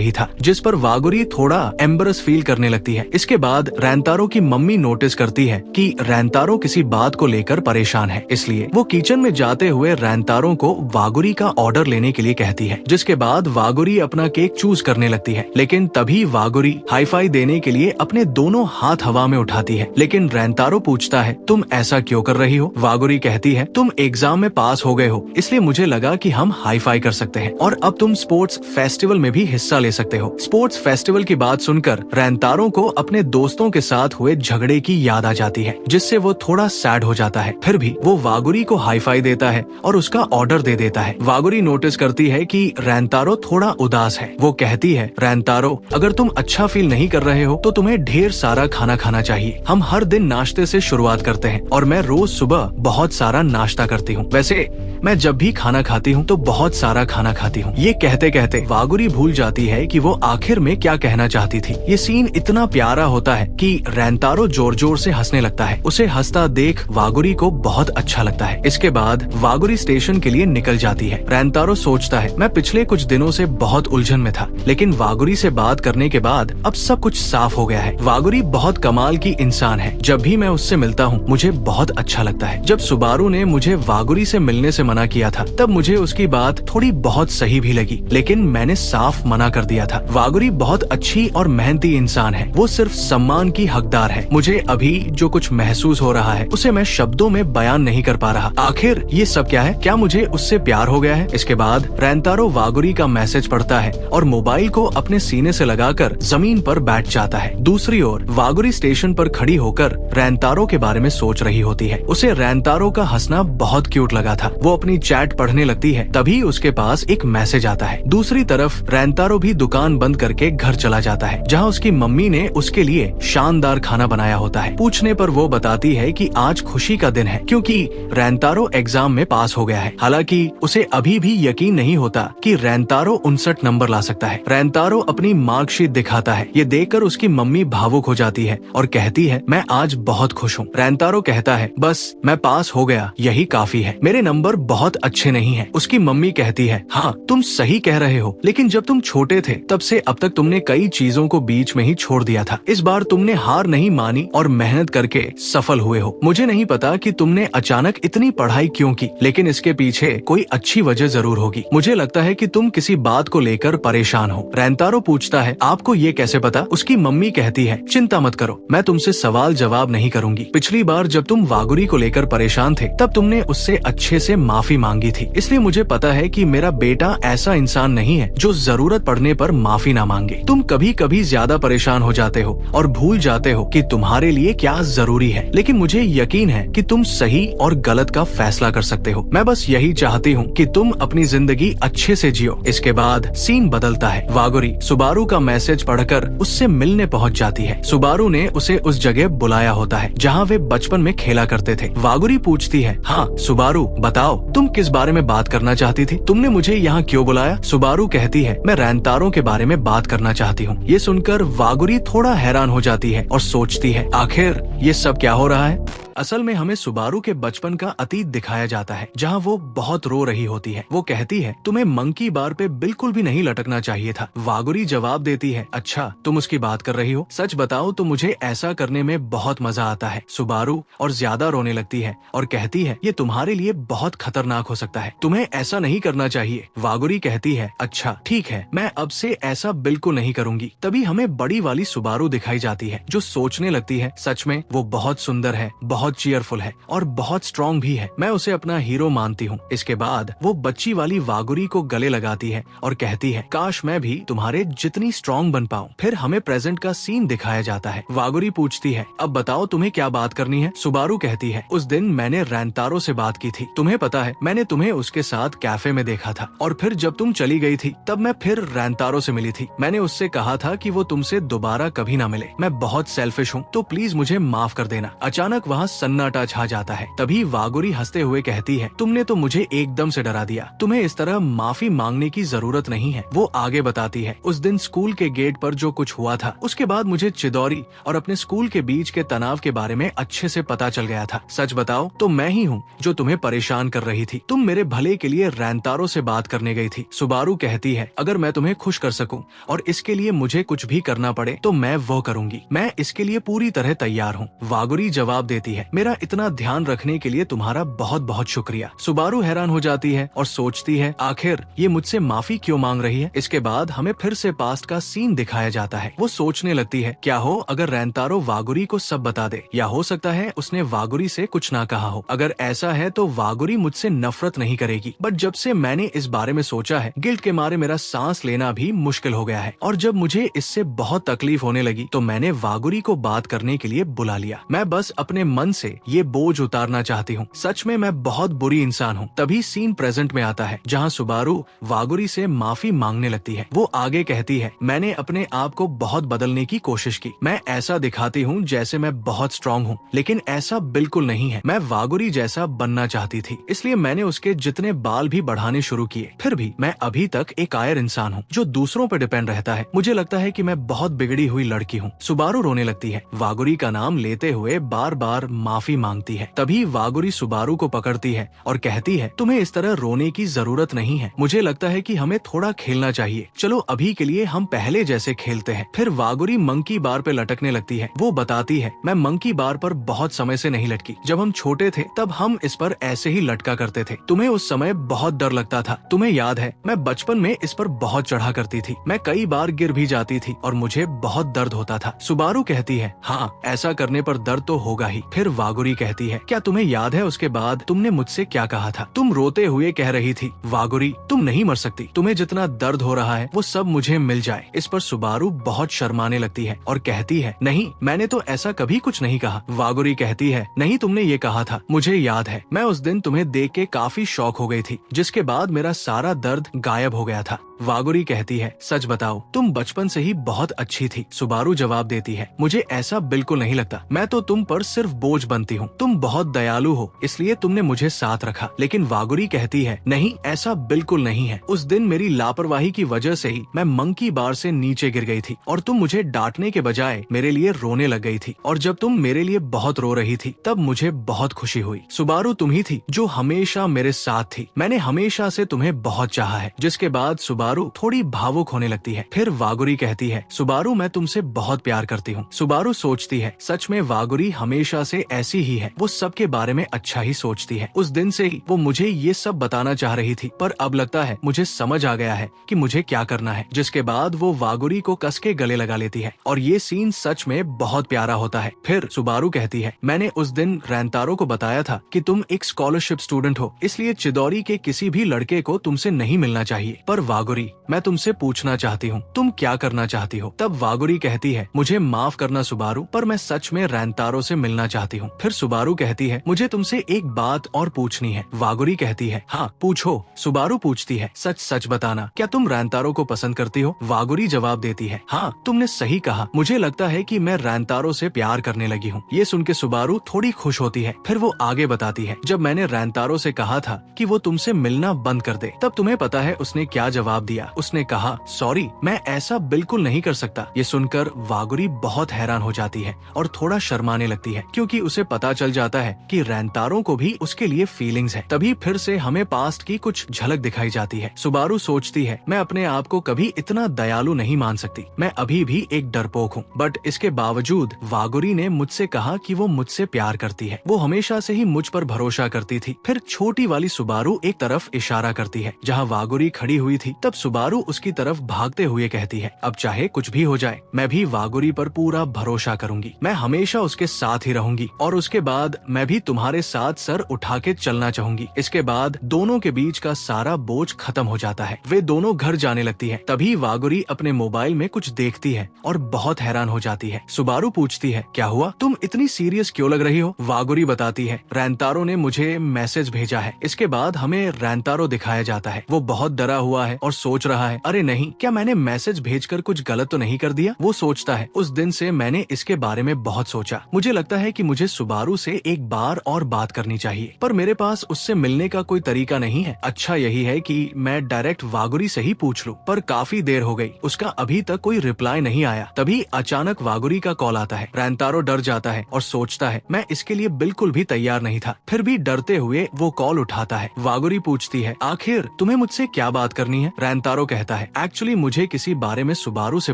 ही था, जिस पर वागुरी थोड़ा एम्बरस फील करने लगती है। इसके बाद रैंतारो की मम्मी नोटिस करती है कि रैंतारो किसी बात को लेकर परेशान है, इसलिए वो किचन में जाते हुए रैंतारो को वागुरी का ऑर्डर लेने के लिए कहती है। जिसके बाद वागुरी अपना केक चूज करने लगती है, लेकिन तभी वागुरी हाई फाई देने के लिए अपने दोनों हाथ हवा में उठाती है। लेकिन रैंतारो पूछता है तुम ऐसा क्यों कर रही हो। वागुरी कहती है तुम एग्जाम में पास हो गए हो, इसलिए मुझे लगा कि हम हाई फाई कर सकते हैं और अब तुम स्पोर्ट्स फेस्टिवल में भी हिस्सा ले सकते हो। स्पोर्ट्स फेस्टिवल की बात सुनकर रैंतारो को अपने दोस्तों के साथ हुए झगड़े की याद आ जाती है, जिससे वो थोड़ा सैड हो जाता है। फिर भी वो वागुरी को हाई फाई देता है और उसका ऑर्डर दे देता है। वागुरी नोटिस करती है कि रैंतारो थोड़ा उदास है। वो कहती है रैंतारो, अगर तुम अच्छा फील नहीं कर रहे हो तो तुम्हें ढेर सारा खाना खाना चाहिए। हम हर दिन नाश्ते से शुरुआत करते हैं और मैं रोज सुबह बहुत सारा नाश्ता करती हूँ। वैसे मैं जब भी खाना खाती हूँ तो बहुत सारा खाना खाती हूँ। ये कहते कहते वागुरी भूल जाती है कि वो आखिर में क्या कहना चाहती थी। ये सीन इतना प्यारा होता है कि रैंतारो जोर जोर से हंसने लगता है। उसे हंसता देख वागुरी को बहुत अच्छा लगता है। इसके बाद वागुरी स्टेशन के लिए निकल जाती है। रैंतारो सोचता है मैं पिछले कुछ दिनों से बहुत उलझन में था, लेकिन वागुरी से बात करने के बाद अब सब कुछ साफ हो गया है। वागुरी बहुत कमाल की इंसान है। जब भी मैं उससे मिलता हूँ मुझे बहुत अच्छा लगता है। जब सुबारू ने मुझे वागुरी से मिलने से मना किया था तब मुझे उसकी बात थोड़ी बहुत सही भी लगी, लेकिन मैंने साफ मना कर दिया था। वागुरी बहुत अच्छी और मेहनती इंसान है। वो सिर्फ सम्मान की हकदार है। मुझे अभी जो कुछ महसूस हो रहा है उसे मैं शब्दों में बयान नहीं कर पा रहा। आखिर ये सब क्या है? क्या मुझे उससे प्यार हो गया है? इसके बाद रैंतारो वागुरी का मैसेज पढ़ता है और मोबाइल को अपने सीने से लगाकर जमीन पर बैठ जाता है। दूसरी ओर वागुरी स्टेशन पर खड़ी होकर रैंतारो के बारे में सोच रही होती है। उसे रैंतारो का हंसना बहुत क्यूट लगा था। वो अपनी चैट पढ़ने लगती है, तभी उसके पास एक मैसेज आता है। दूसरी तरफ रैंतारो भी दुकान बंद करके घर चला जाता है, जहाँ उसकी मम्मी ने उसके लिए शानदार खाना बनाया होता है। पूछने पर वो बताती है कि आज खुशी का दिन है क्योंकि रैंतारो एग्जाम में पास हो गया है। हालांकि उसे अभी भी यकीन नहीं होता कि रैंतारो 59 नंबर ला सकता है। रैंतारो अपनी मार्कशीट दिखाता है। ये देखकर उसकी मम्मी भावुक हो जाती है और कहती है मैं आज बहुत खुश हूँ। रैंतारो कहता है बस मैं पास हो गया, यही काफी है। मेरे नंबर बहुत अच्छे नहीं है। उसकी मम्मी कहती है हाँ तुम सही कह रहे हो, लेकिन जब तुम छोटे थे तब से अब तक तुमने कई चीजों को बीच में ही छोड़ दिया था। इस बार तुमने हार नहीं मानी और मेहनत करके सफल हुए हो। मुझे नहीं पता कि तुमने अचानक इतनी पढ़ाई क्यों की, लेकिन इसके पीछे कोई अच्छी वजह जरूर होगी। मुझे लगता है कि तुम किसी बात को लेकर परेशान हो। रैंतारो पूछता है आपको ये कैसे पता? उसकी मम्मी कहती है चिंता मत करो, मैं तुमसे सवाल जवाब नहीं करूंगी। पिछली बार जब तुम वागुरी को लेकर परेशान थे तब तुमने उससे अच्छे से माफी मांगी थी, इसलिए मुझे पता है कि मेरा बेटा ऐसा इंसान नहीं है जो जरूरत पड़ने पर माफी ना मांगे। तुम कभी कभी ज्यादा परेशान हो जाते हो और भूल जाते हो कि तुम्हारे लिए क्या जरूरी है, लेकिन मुझे यकीन है कि तुम सही और गलत का फैसला कर सकते हो। मैं बस यही चाहती हूँ कि तुम अपनी जिंदगी अच्छे से जियो। इसके बाद सीन बदलता है। वागुरी सुबारू का मैसेज पढ़कर उससे मिलने पहुँच जाती है। सुबारू ने उसे उस जगह बुलाया होता है जहाँ वे बचपन में खेला करते थे। वागुरी पूछती है हाँ सुबारू बताओ तुम किस बारे में बात करना चाहती थी? तुमने मुझे यहाँ क्यों बुलाया? सुबारू कहती है मैं रैंतारो के बारे में बात करना चाहती हूँ। ये सुनकर वागुरी थोड़ा हैरान हो जाती है और सोचती है आखिर ये सब क्या हो रहा है। असल में हमें सुबारू के बचपन का अतीत दिखाया जाता है जहाँ वो बहुत रो रही होती है। वो कहती है तुम्हें मंकी बार पे बिल्कुल भी नहीं लटकना चाहिए था। वागुरी जवाब देती है अच्छा तुम उसकी बात कर रही हो? सच बताओ तो मुझे ऐसा करने में बहुत मजा आता है। सुबारू और ज्यादा रोने लगती है और कहती है ये तुम्हारे लिए बहुत खतरनाक हो सकता है, तुम्हें ऐसा नहीं करना चाहिए। वागुरी कहती है अच्छा ठीक है, मैं अब से ऐसा बिल्कुल नहीं करूंगी। तभी हमें बड़ी वाली सुबारू दिखाई जाती है जो सोचने लगती है सच में वो बहुत सुंदर है, बहुत चीयरफुल है और बहुत स्ट्रॉन्ग भी है। मैं उसे अपना हीरो मानती हूँ। इसके बाद वो बच्ची वाली वागुरी को गले लगाती है और कहती है काश मैं भी तुम्हारे जितनी स्ट्रॉन्ग बन पाऊँ। फिर हमें प्रेजेंट का सीन दिखाया जाता है। वागुरी पूछती है अब बताओ तुम्हें क्या बात करनी है? सुबारू कहती है उस दिन मैंने रैंतारो से बात की थी। तुम्हें पता है मैंने तुम्हें उसके साथ कैफे में देखा था और फिर जब तुम चली गई थी तब मैं फिर रैंतारो से मिली थी। मैंने उससे कहा था कि वो तुमसे दोबारा कभी ना मिले। मैं बहुत सेल्फिश हूँ तो प्लीज मुझे माफ कर देना। अचानक वहाँ सन्नाटा छा जाता है। तभी वागुरी हंसते हुए कहती है, तुमने तो मुझे एकदम से डरा दिया, तुम्हें इस तरह माफी मांगने की जरूरत नहीं है। वो आगे बताती है, उस दिन स्कूल के गेट पर जो कुछ हुआ था उसके बाद मुझे चिदौरी और अपने स्कूल के बीच के तनाव के बारे में अच्छे से पता चल गया था। सच बताओ तो मैं ही हूँ जो तुम्हें परेशान कर रही थी। तुम मेरे भले के लिए रैंतारो से बात करने गई थी। सुबारू कहती है, अगर मैं तुम्हें खुश कर सकूं और इसके लिए मुझे कुछ भी करना पड़े तो मैं वो करूंगी। मैं इसके लिए पूरी तरह तैयार हूँ। वागुरी जवाब देती है, मेरा इतना ध्यान रखने के लिए तुम्हारा बहुत बहुत शुक्रिया। सुबारू हैरान हो जाती है और सोचती है, आखिर ये मुझसे माफी क्यों मांग रही है। इसके बाद हमें फिर से पास्ट का सीन दिखाया जाता है। वो सोचने लगती है, क्या हो अगर रैंतारो वागुरी को सब बता दे, या हो सकता है उसने वागुरी से कुछ ना कहा हो। अगर ऐसा है तो वागुरी मुझसे नफरत नहीं करेगी। बट जब से मैंने इस बारे में सोचा है, गिल्ट के मारे मेरा सांस लेना भी मुश्किल हो गया है। और जब मुझे इससे बहुत तकलीफ होने लगी तो मैंने वागुरी को बात करने के लिए बुला लिया। मैं बस अपने मन से ये बोझ उतारना चाहती हूँ। सच में मैं बहुत बुरी इंसान हूँ। तभी सीन प्रेजेंट में आता है जहाँ सुबारू वागुरी से माफी मांगने लगती है। वो आगे कहती है, मैंने अपने आप को बहुत बदलने की कोशिश की। मैं ऐसा दिखाती हूँ जैसे मैं बहुत स्ट्रांग हूँ, लेकिन ऐसा बिल्कुल नहीं है। मैं वागुरी जैसा बनना चाहती थी, इसलिए मैंने उसके जितने बाल भी बढ़ाने शुरू किए। फिर भी मैं अभी तक एक कायर इंसान हूँ जो दूसरों पर डिपेंड रहता है। मुझे लगता है कि मैं बहुत बिगड़ी हुई लड़की हूँ। सुबारू रोने लगती है, वागुरी का नाम लेते हुए बार बार माफी मांगती है। तभी वागुरी सुबारू को पकड़ती है और कहती है, तुम्हें इस तरह रोने की जरूरत नहीं है। मुझे लगता है कि हमें थोड़ा खेलना चाहिए। चलो अभी के लिए हम पहले जैसे खेलते हैं। फिर वागुरी मंकी बार पे लटकने लगती है। वो बताती है, मैं मंकी बार पर बहुत समय से नहीं लटकी। जब हम छोटे थे तब हम इस पर ऐसे ही लटका करते थे। तुम्हें उस समय बहुत डर लगता था। तुम्हें याद है, मैं बचपन में इस पर बहुत चढ़ा करती थी। मैं कई बार गिर भी जाती थी और मुझे बहुत दर्द होता था। सुबारू कहती है, हाँ ऐसा करने पर दर्द तो होगा ही। फिर वागुरी कहती है, क्या तुम्हें याद है उसके बाद तुमने मुझसे क्या कहा था। तुम रोते हुए कह रही थी, वागुरी तुम नहीं मर सकती, तुम्हें जितना दर्द हो रहा है वो सब मुझे मिल जाए। इस पर सुबारू बहुत शर्माने लगती है और कहती है, नहीं मैंने तो ऐसा कभी कुछ नहीं कहा। वागुरी कहती है, नहीं तुमने ये कहा था, मुझे याद है। मैं उस दिन तुम्हें देख के काफी शॉक हो गई थी, जिसके बाद मेरा सारा दर्द गायब हो गया था। वागुरी कहती है, सच बताओ तुम बचपन से ही बहुत अच्छी थी। सुबारू जवाब देती है, मुझे ऐसा बिल्कुल नहीं लगता। मैं तो तुम पर सिर्फ बोझ बनती हूँ। तुम बहुत दयालु हो, इसलिए तुमने मुझे साथ रखा। लेकिन वागुरी कहती है, नहीं ऐसा बिल्कुल नहीं है। उस दिन मेरी लापरवाही की वजह से ही मैं मंकी बार से नीचे गिर गई थी और तुम मुझे डांटने के बजाय मेरे लिए रोने लग गई थी। और जब तुम मेरे लिए बहुत रो रही थी तब मुझे बहुत खुशी हुई। सुबारू तुम ही थी जो हमेशा मेरे साथ थी। मैंने हमेशा से तुम्हें बहुत चाहा है। जिसके बाद सुबारू थोड़ी भावुक होने लगती है। फिर वागुरी कहती है, सुबारू मैं तुमसे बहुत प्यार करती हूँ। सुबारू सोचती है, सच में वागुरी हमेशा से ऐसी ही है। वो सबके बारे में अच्छा ही सोचती है। उस दिन से ही वो मुझे ये सब बताना चाह रही थी, पर अब लगता है मुझे समझ आ गया है कि मुझे क्या करना है। जिसके बाद वो वागुरी को कस के गले लगा लेती है और ये सीन सच में बहुत प्यारा होता है। फिर सुबारू कहती है, मैंने उस दिन रैंतारो को बताया था कि तुम एक स्कॉलरशिप स्टूडेंट हो, इसलिए चिदौरी के किसी भी लड़के को तुमसे नहीं मिलना चाहिए। पर वागुरी मैं तुमसे पूछना चाहती हूँ, तुम क्या करना चाहती हो। तब वागुरी कहती है, मुझे माफ करना सुबारू, पर मैं सच में रैंतारो से मिलना चाहती हूँ। फिर सुबारू कहती है, मुझे तुमसे एक बात और पूछनी है। वागुरी कहती है, हाँ पूछो। सुबारू पूछती है, सच सच बताना, क्या तुम रैंतारो को पसंद करती हो। वागुरी जवाब देती है, हाँ तुमने सही कहा, मुझे लगता है कि मैं रैंतारो से प्यार करने लगी हूँ। ये सुन के सुबारू थोड़ी खुश होती है। फिर वो आगे बताती है, जब मैंने रैंतारो से कहा था कि वो तुमसे मिलना बंद कर दे, तब तुम्हें पता है उसने क्या जवाब दिया। उसने कहा, सॉरी मैं ऐसा बिल्कुल नहीं कर सकता। ये सुनकर वागुरी बहुत हैरान हो जाती है और थोड़ा शर्माने लगती है, क्योंकि उसे पता चल जाता है कि रैंतारो को भी उसके लिए फीलिंग्स है। तभी फिर से हमें पास्ट की कुछ झलक दिखाई जाती है। सुबारू सोचती है, मैं अपने आप को कभी इतना दयालु नहीं मान सकती। मैं अभी भी एक डरपोक हूँ। बट इसके बावजूद वागुरी ने मुझसे कहा कि वो मुझसे प्यार करती है। वो हमेशा से ही मुझ पर भरोसा करती थी। फिर छोटी वाली सुबारू एक तरफ इशारा करती है जहाँ वागुरी खड़ी हुई थी। तब सुबारू उसकी तरफ भागते हुए कहती है, अब चाहे कुछ भी हो जाए मैं भी वागुरी पर पूरा भरोसा करूंगी। मैं हमेशा उसके साथ ही रहूंगी और उसके बाद मैं भी तुम्हारे साथ सर उठा के चलना चाहूंगी। इसके बाद दोनों के बीच का सारा बोझ खत्म हो जाता है। वे दोनों घर जाने लगती है। तभी वागुरी अपने मोबाइल में कुछ देखती है और बहुत हैरान हो जाती है। सुबारू पूछती है, क्या हुआ, तुम इतनी सीरियस क्यों लग रही हो। वागुरी बताती है, रैंतारो ने मुझे मैसेज भेजा है। इसके बाद हमें रैंतारो दिखाया जाता है। वो बहुत डरा हुआ है और सोच रहा है, अरे नहीं, क्या मैंने मैसेज भेजकर कुछ गलत तो नहीं कर दिया। वो सोचता है। उस दिन से मैंने इसके बारे में बहुत सोचा। मुझे लगता है कि मुझे सुबारू से एक बार और बात करनी चाहिए, पर मेरे पास उससे मिलने का कोई तरीका नहीं है। अच्छा यही है कि मैं डायरेक्ट वागुरी से ही पूछ लूं, पर काफी देर हो गई, उसका अभी तक कोई रिप्लाई नहीं आया। तभी अचानक वागुरी का कॉल आता है। रैंतारो डर जाता है और सोचता है मैं इसके लिए बिल्कुल भी तैयार नहीं था, फिर भी डरते हुए वो कॉल उठाता है। वागुरी पूछती है, आखिर तुम्हें मुझसे क्या बात करनी है। रैंतारो कहता है, एक्चुअली मुझे किसी बारे में सुबारू से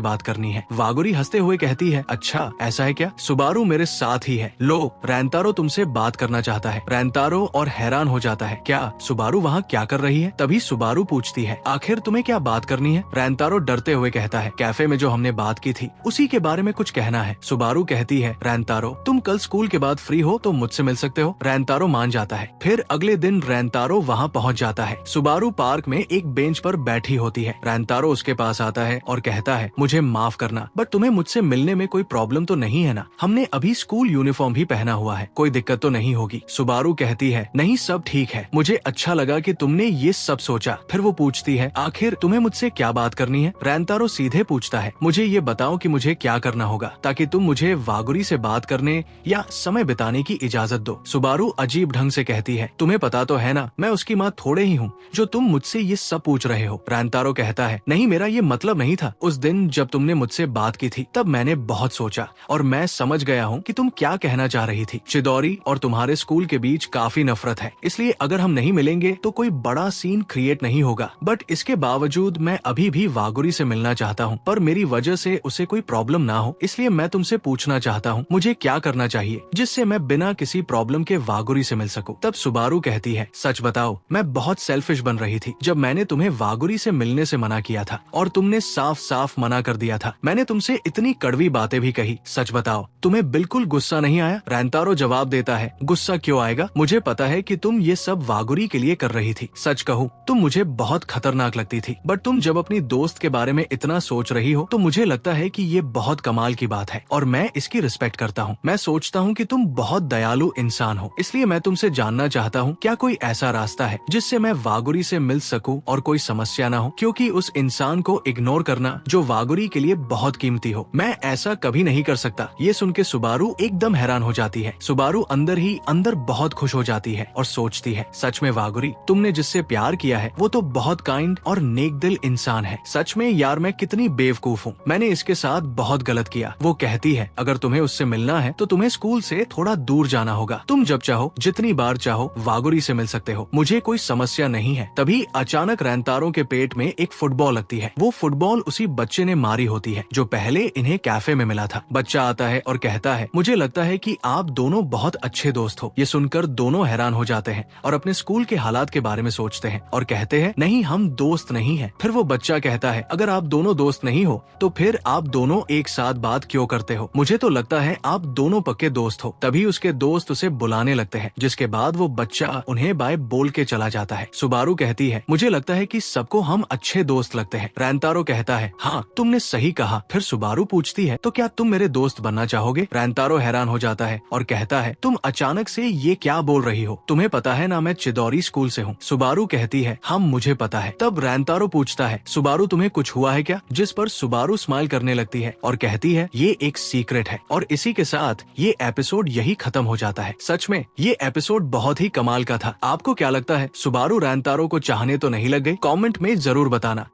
बात करनी है। वागुरी हंसते हुए कहती है, अच्छा ऐसा है क्या, सुबारू मेरे साथ ही है। लो, रैंतारो तुमसे बात करना चाहता है। रैंतारो और हैरान हो जाता है, क्या सुबारू वहाँ क्या कर रही है। तभी सुबारू पूछती है, आखिर तुम्हें क्या बात करनी है। रैंतारो डरते हुए कहता है, कैफे में जो हमने बात की थी उसी के बारे में कुछ कहना है। सुबारू कहती है, रैंतारो तुम कल स्कूल के बाद फ्री हो तो मुझसे मिल सकते हो। रैंतारो मान जाता है। फिर अगले दिन रैंतारो वहाँ पहुँच जाता है। सुबारू पार्क में एक बेंच पर बैठी होती है। रैंतारो उसके पास आता है और कहता है, मुझे माफ करना, बट तुम्हें मुझसे मिलने में कोई प्रॉब्लम तो नहीं है ना। हमने अभी स्कूल यूनिफॉर्म भी पहना हुआ है, कोई दिक्कत तो नहीं होगी। सुबारू कहती है, नहीं सब ठीक है, मुझे अच्छा लगा कि तुमने ये सब सोचा। फिर वो पूछती है, आखिर तुम्हें मुझसे क्या बात करनी है। रैंतारो सीधे पूछता है, मुझे ये बताओ कि मुझे क्या करना होगा ताकि तुम मुझे वागुरी से बात करने या समय बिताने की इजाजत दो। सुबारू अजीब ढंग से कहती है, तुम्हें पता तो है ना मैं उसकी माँ थोड़े ही हूँ जो तुम मुझसे ये सब पूछ रहे हो। रैंतारो कहता है, नहीं मेरा ये मतलब नहीं था। उस दिन जब तुमने मुझसे बात की थी तब मैंने बहुत सोचा और मैं समझ गया हूँ कि तुम क्या कहना चाह रही थी। चिदोरी और तुम्हारे स्कूल के बीच काफी नफरत है, इसलिए अगर हम नहीं मिलेंगे तो कोई बड़ा सीन क्रिएट नहीं होगा। बट इसके बावजूद मैं अभी भी वागुरी से मिलना चाहता हूँ, पर मेरी वजह से उसे कोई प्रॉब्लम ना हो, इसलिए मैं तुमसे पूछना चाहता हूँ मुझे क्या करना चाहिए जिससे मैं बिना किसी प्रॉब्लम के वागुरी से मिल सकूं। तब सुबारू कहती है, सच बताओ मैं बहुत सेल्फिश बन रही थी जब मैंने तुम्हें वागुरी से मिलने से मना किया था और तुमने साफ साफ मना कर दिया था। मैंने तुमसे इतनी कड़वी बातें भी कही, सच बताओ तुम्हें बिल्कुल गुस्सा नहीं आया। रैंतारो जवाब देता है, गुस्सा क्यों आएगा, मुझे पता है कि तुम ये सब वागुरी के लिए कर रही थी। सच कहूँ तुम मुझे बहुत खतरनाक लगती थी, बट तुम जब अपनी दोस्त के बारे में इतना सोच रही हो तो मुझे लगता है कि ये बहुत कमाल की बात है और मैं इसकी रिस्पेक्ट करता हूँ। मैं सोचता हूँ कि तुम बहुत दयालु इंसान हो, इसलिए मैं तुमसे जानना चाहता हूँ क्या कोई ऐसा रास्ता है जिससे मैं वागुरी से मिल सकूं और कोई समस्या ना हो, क्योंकि उस इंसान को इग्नोर करना जो वागुरी के लिए बहुत कीमती हो, मैं ऐसा कभी नहीं कर सकता। ये सुन के सुबारू एकदम हैरान हो जाती है। सुबारू अंदर ही अंदर बहुत खुश हो जाती है और सोचती है, सच में वागुरी तुमने जिससे प्यार किया है वो तो बहुत काइंड और नेक दिल इंसान है। सच में यार मैं कितनी बेवकूफ हूँ, मैंने इसके साथ बहुत गलत किया। वो कहती है, अगर तुम्हें उससे मिलना है तो तुम्हें स्कूल से थोड़ा दूर जाना होगा, तुम जब चाहो जितनी बार चाहो वागुरी से मिल सकते हो, मुझे कोई समस्या नहीं है। तभी अचानक रैंतारो के पेट में एक फुटबॉल लगती है। वो फुटबॉल उसी बच्चे ने मारी होती है जो पहले इन्हें कैफे में मिला था। बच्चा आता है और कहता है, मुझे लगता है कि आप दोनों बहुत अच्छे दोस्त हो। ये सुनकर दोनों हैरान हो जाते हैं और अपने स्कूल के हालात के बारे में सोचते हैं और कहते हैं, नहीं हम दोस्त नहीं हैं। फिर वो बच्चा कहता है, अगर आप दोनों दोस्त नहीं हो तो फिर आप दोनों एक साथ बात क्यों करते हो, मुझे तो लगता है आप दोनों पक्के दोस्त हो। तभी उसके दोस्त उसे बुलाने लगते हैं, जिसके बाद वो बच्चा उन्हें बाय बोल के चला जाता है। सुबारू कहती है, मुझे लगता है कि सबको हम अच्छे दोस्त लगते हैं। रैंतारो कहता है, हाँ तुमने सही कहा। फिर सुबारू पूछती है, तो क्या तुम मेरे दोस्त बनना चाहोगे। रैंतारो हैरान हो जाता है और कहता है, तुम अचानक से ये क्या बोल रही हो, तुम्हें पता है ना मैं चिदोरी स्कूल से हूँ। सुबारू कहती है, हाँ मुझे पता है। तब रैंतारो पूछता है, सुबारू तुम्हें कुछ हुआ है क्या, जिस पर सुबारू स्माइल करने लगती है और कहती है, ये एक सीक्रेट है। और इसी के साथ ये एपिसोड यही खत्म हो जाता है। सच में ये एपिसोड बहुत ही कमाल का था। आपको क्या लगता है, सुबारू रैंतारो को चाहने तो नहीं लग गई? कमेंट में जरूर बताना।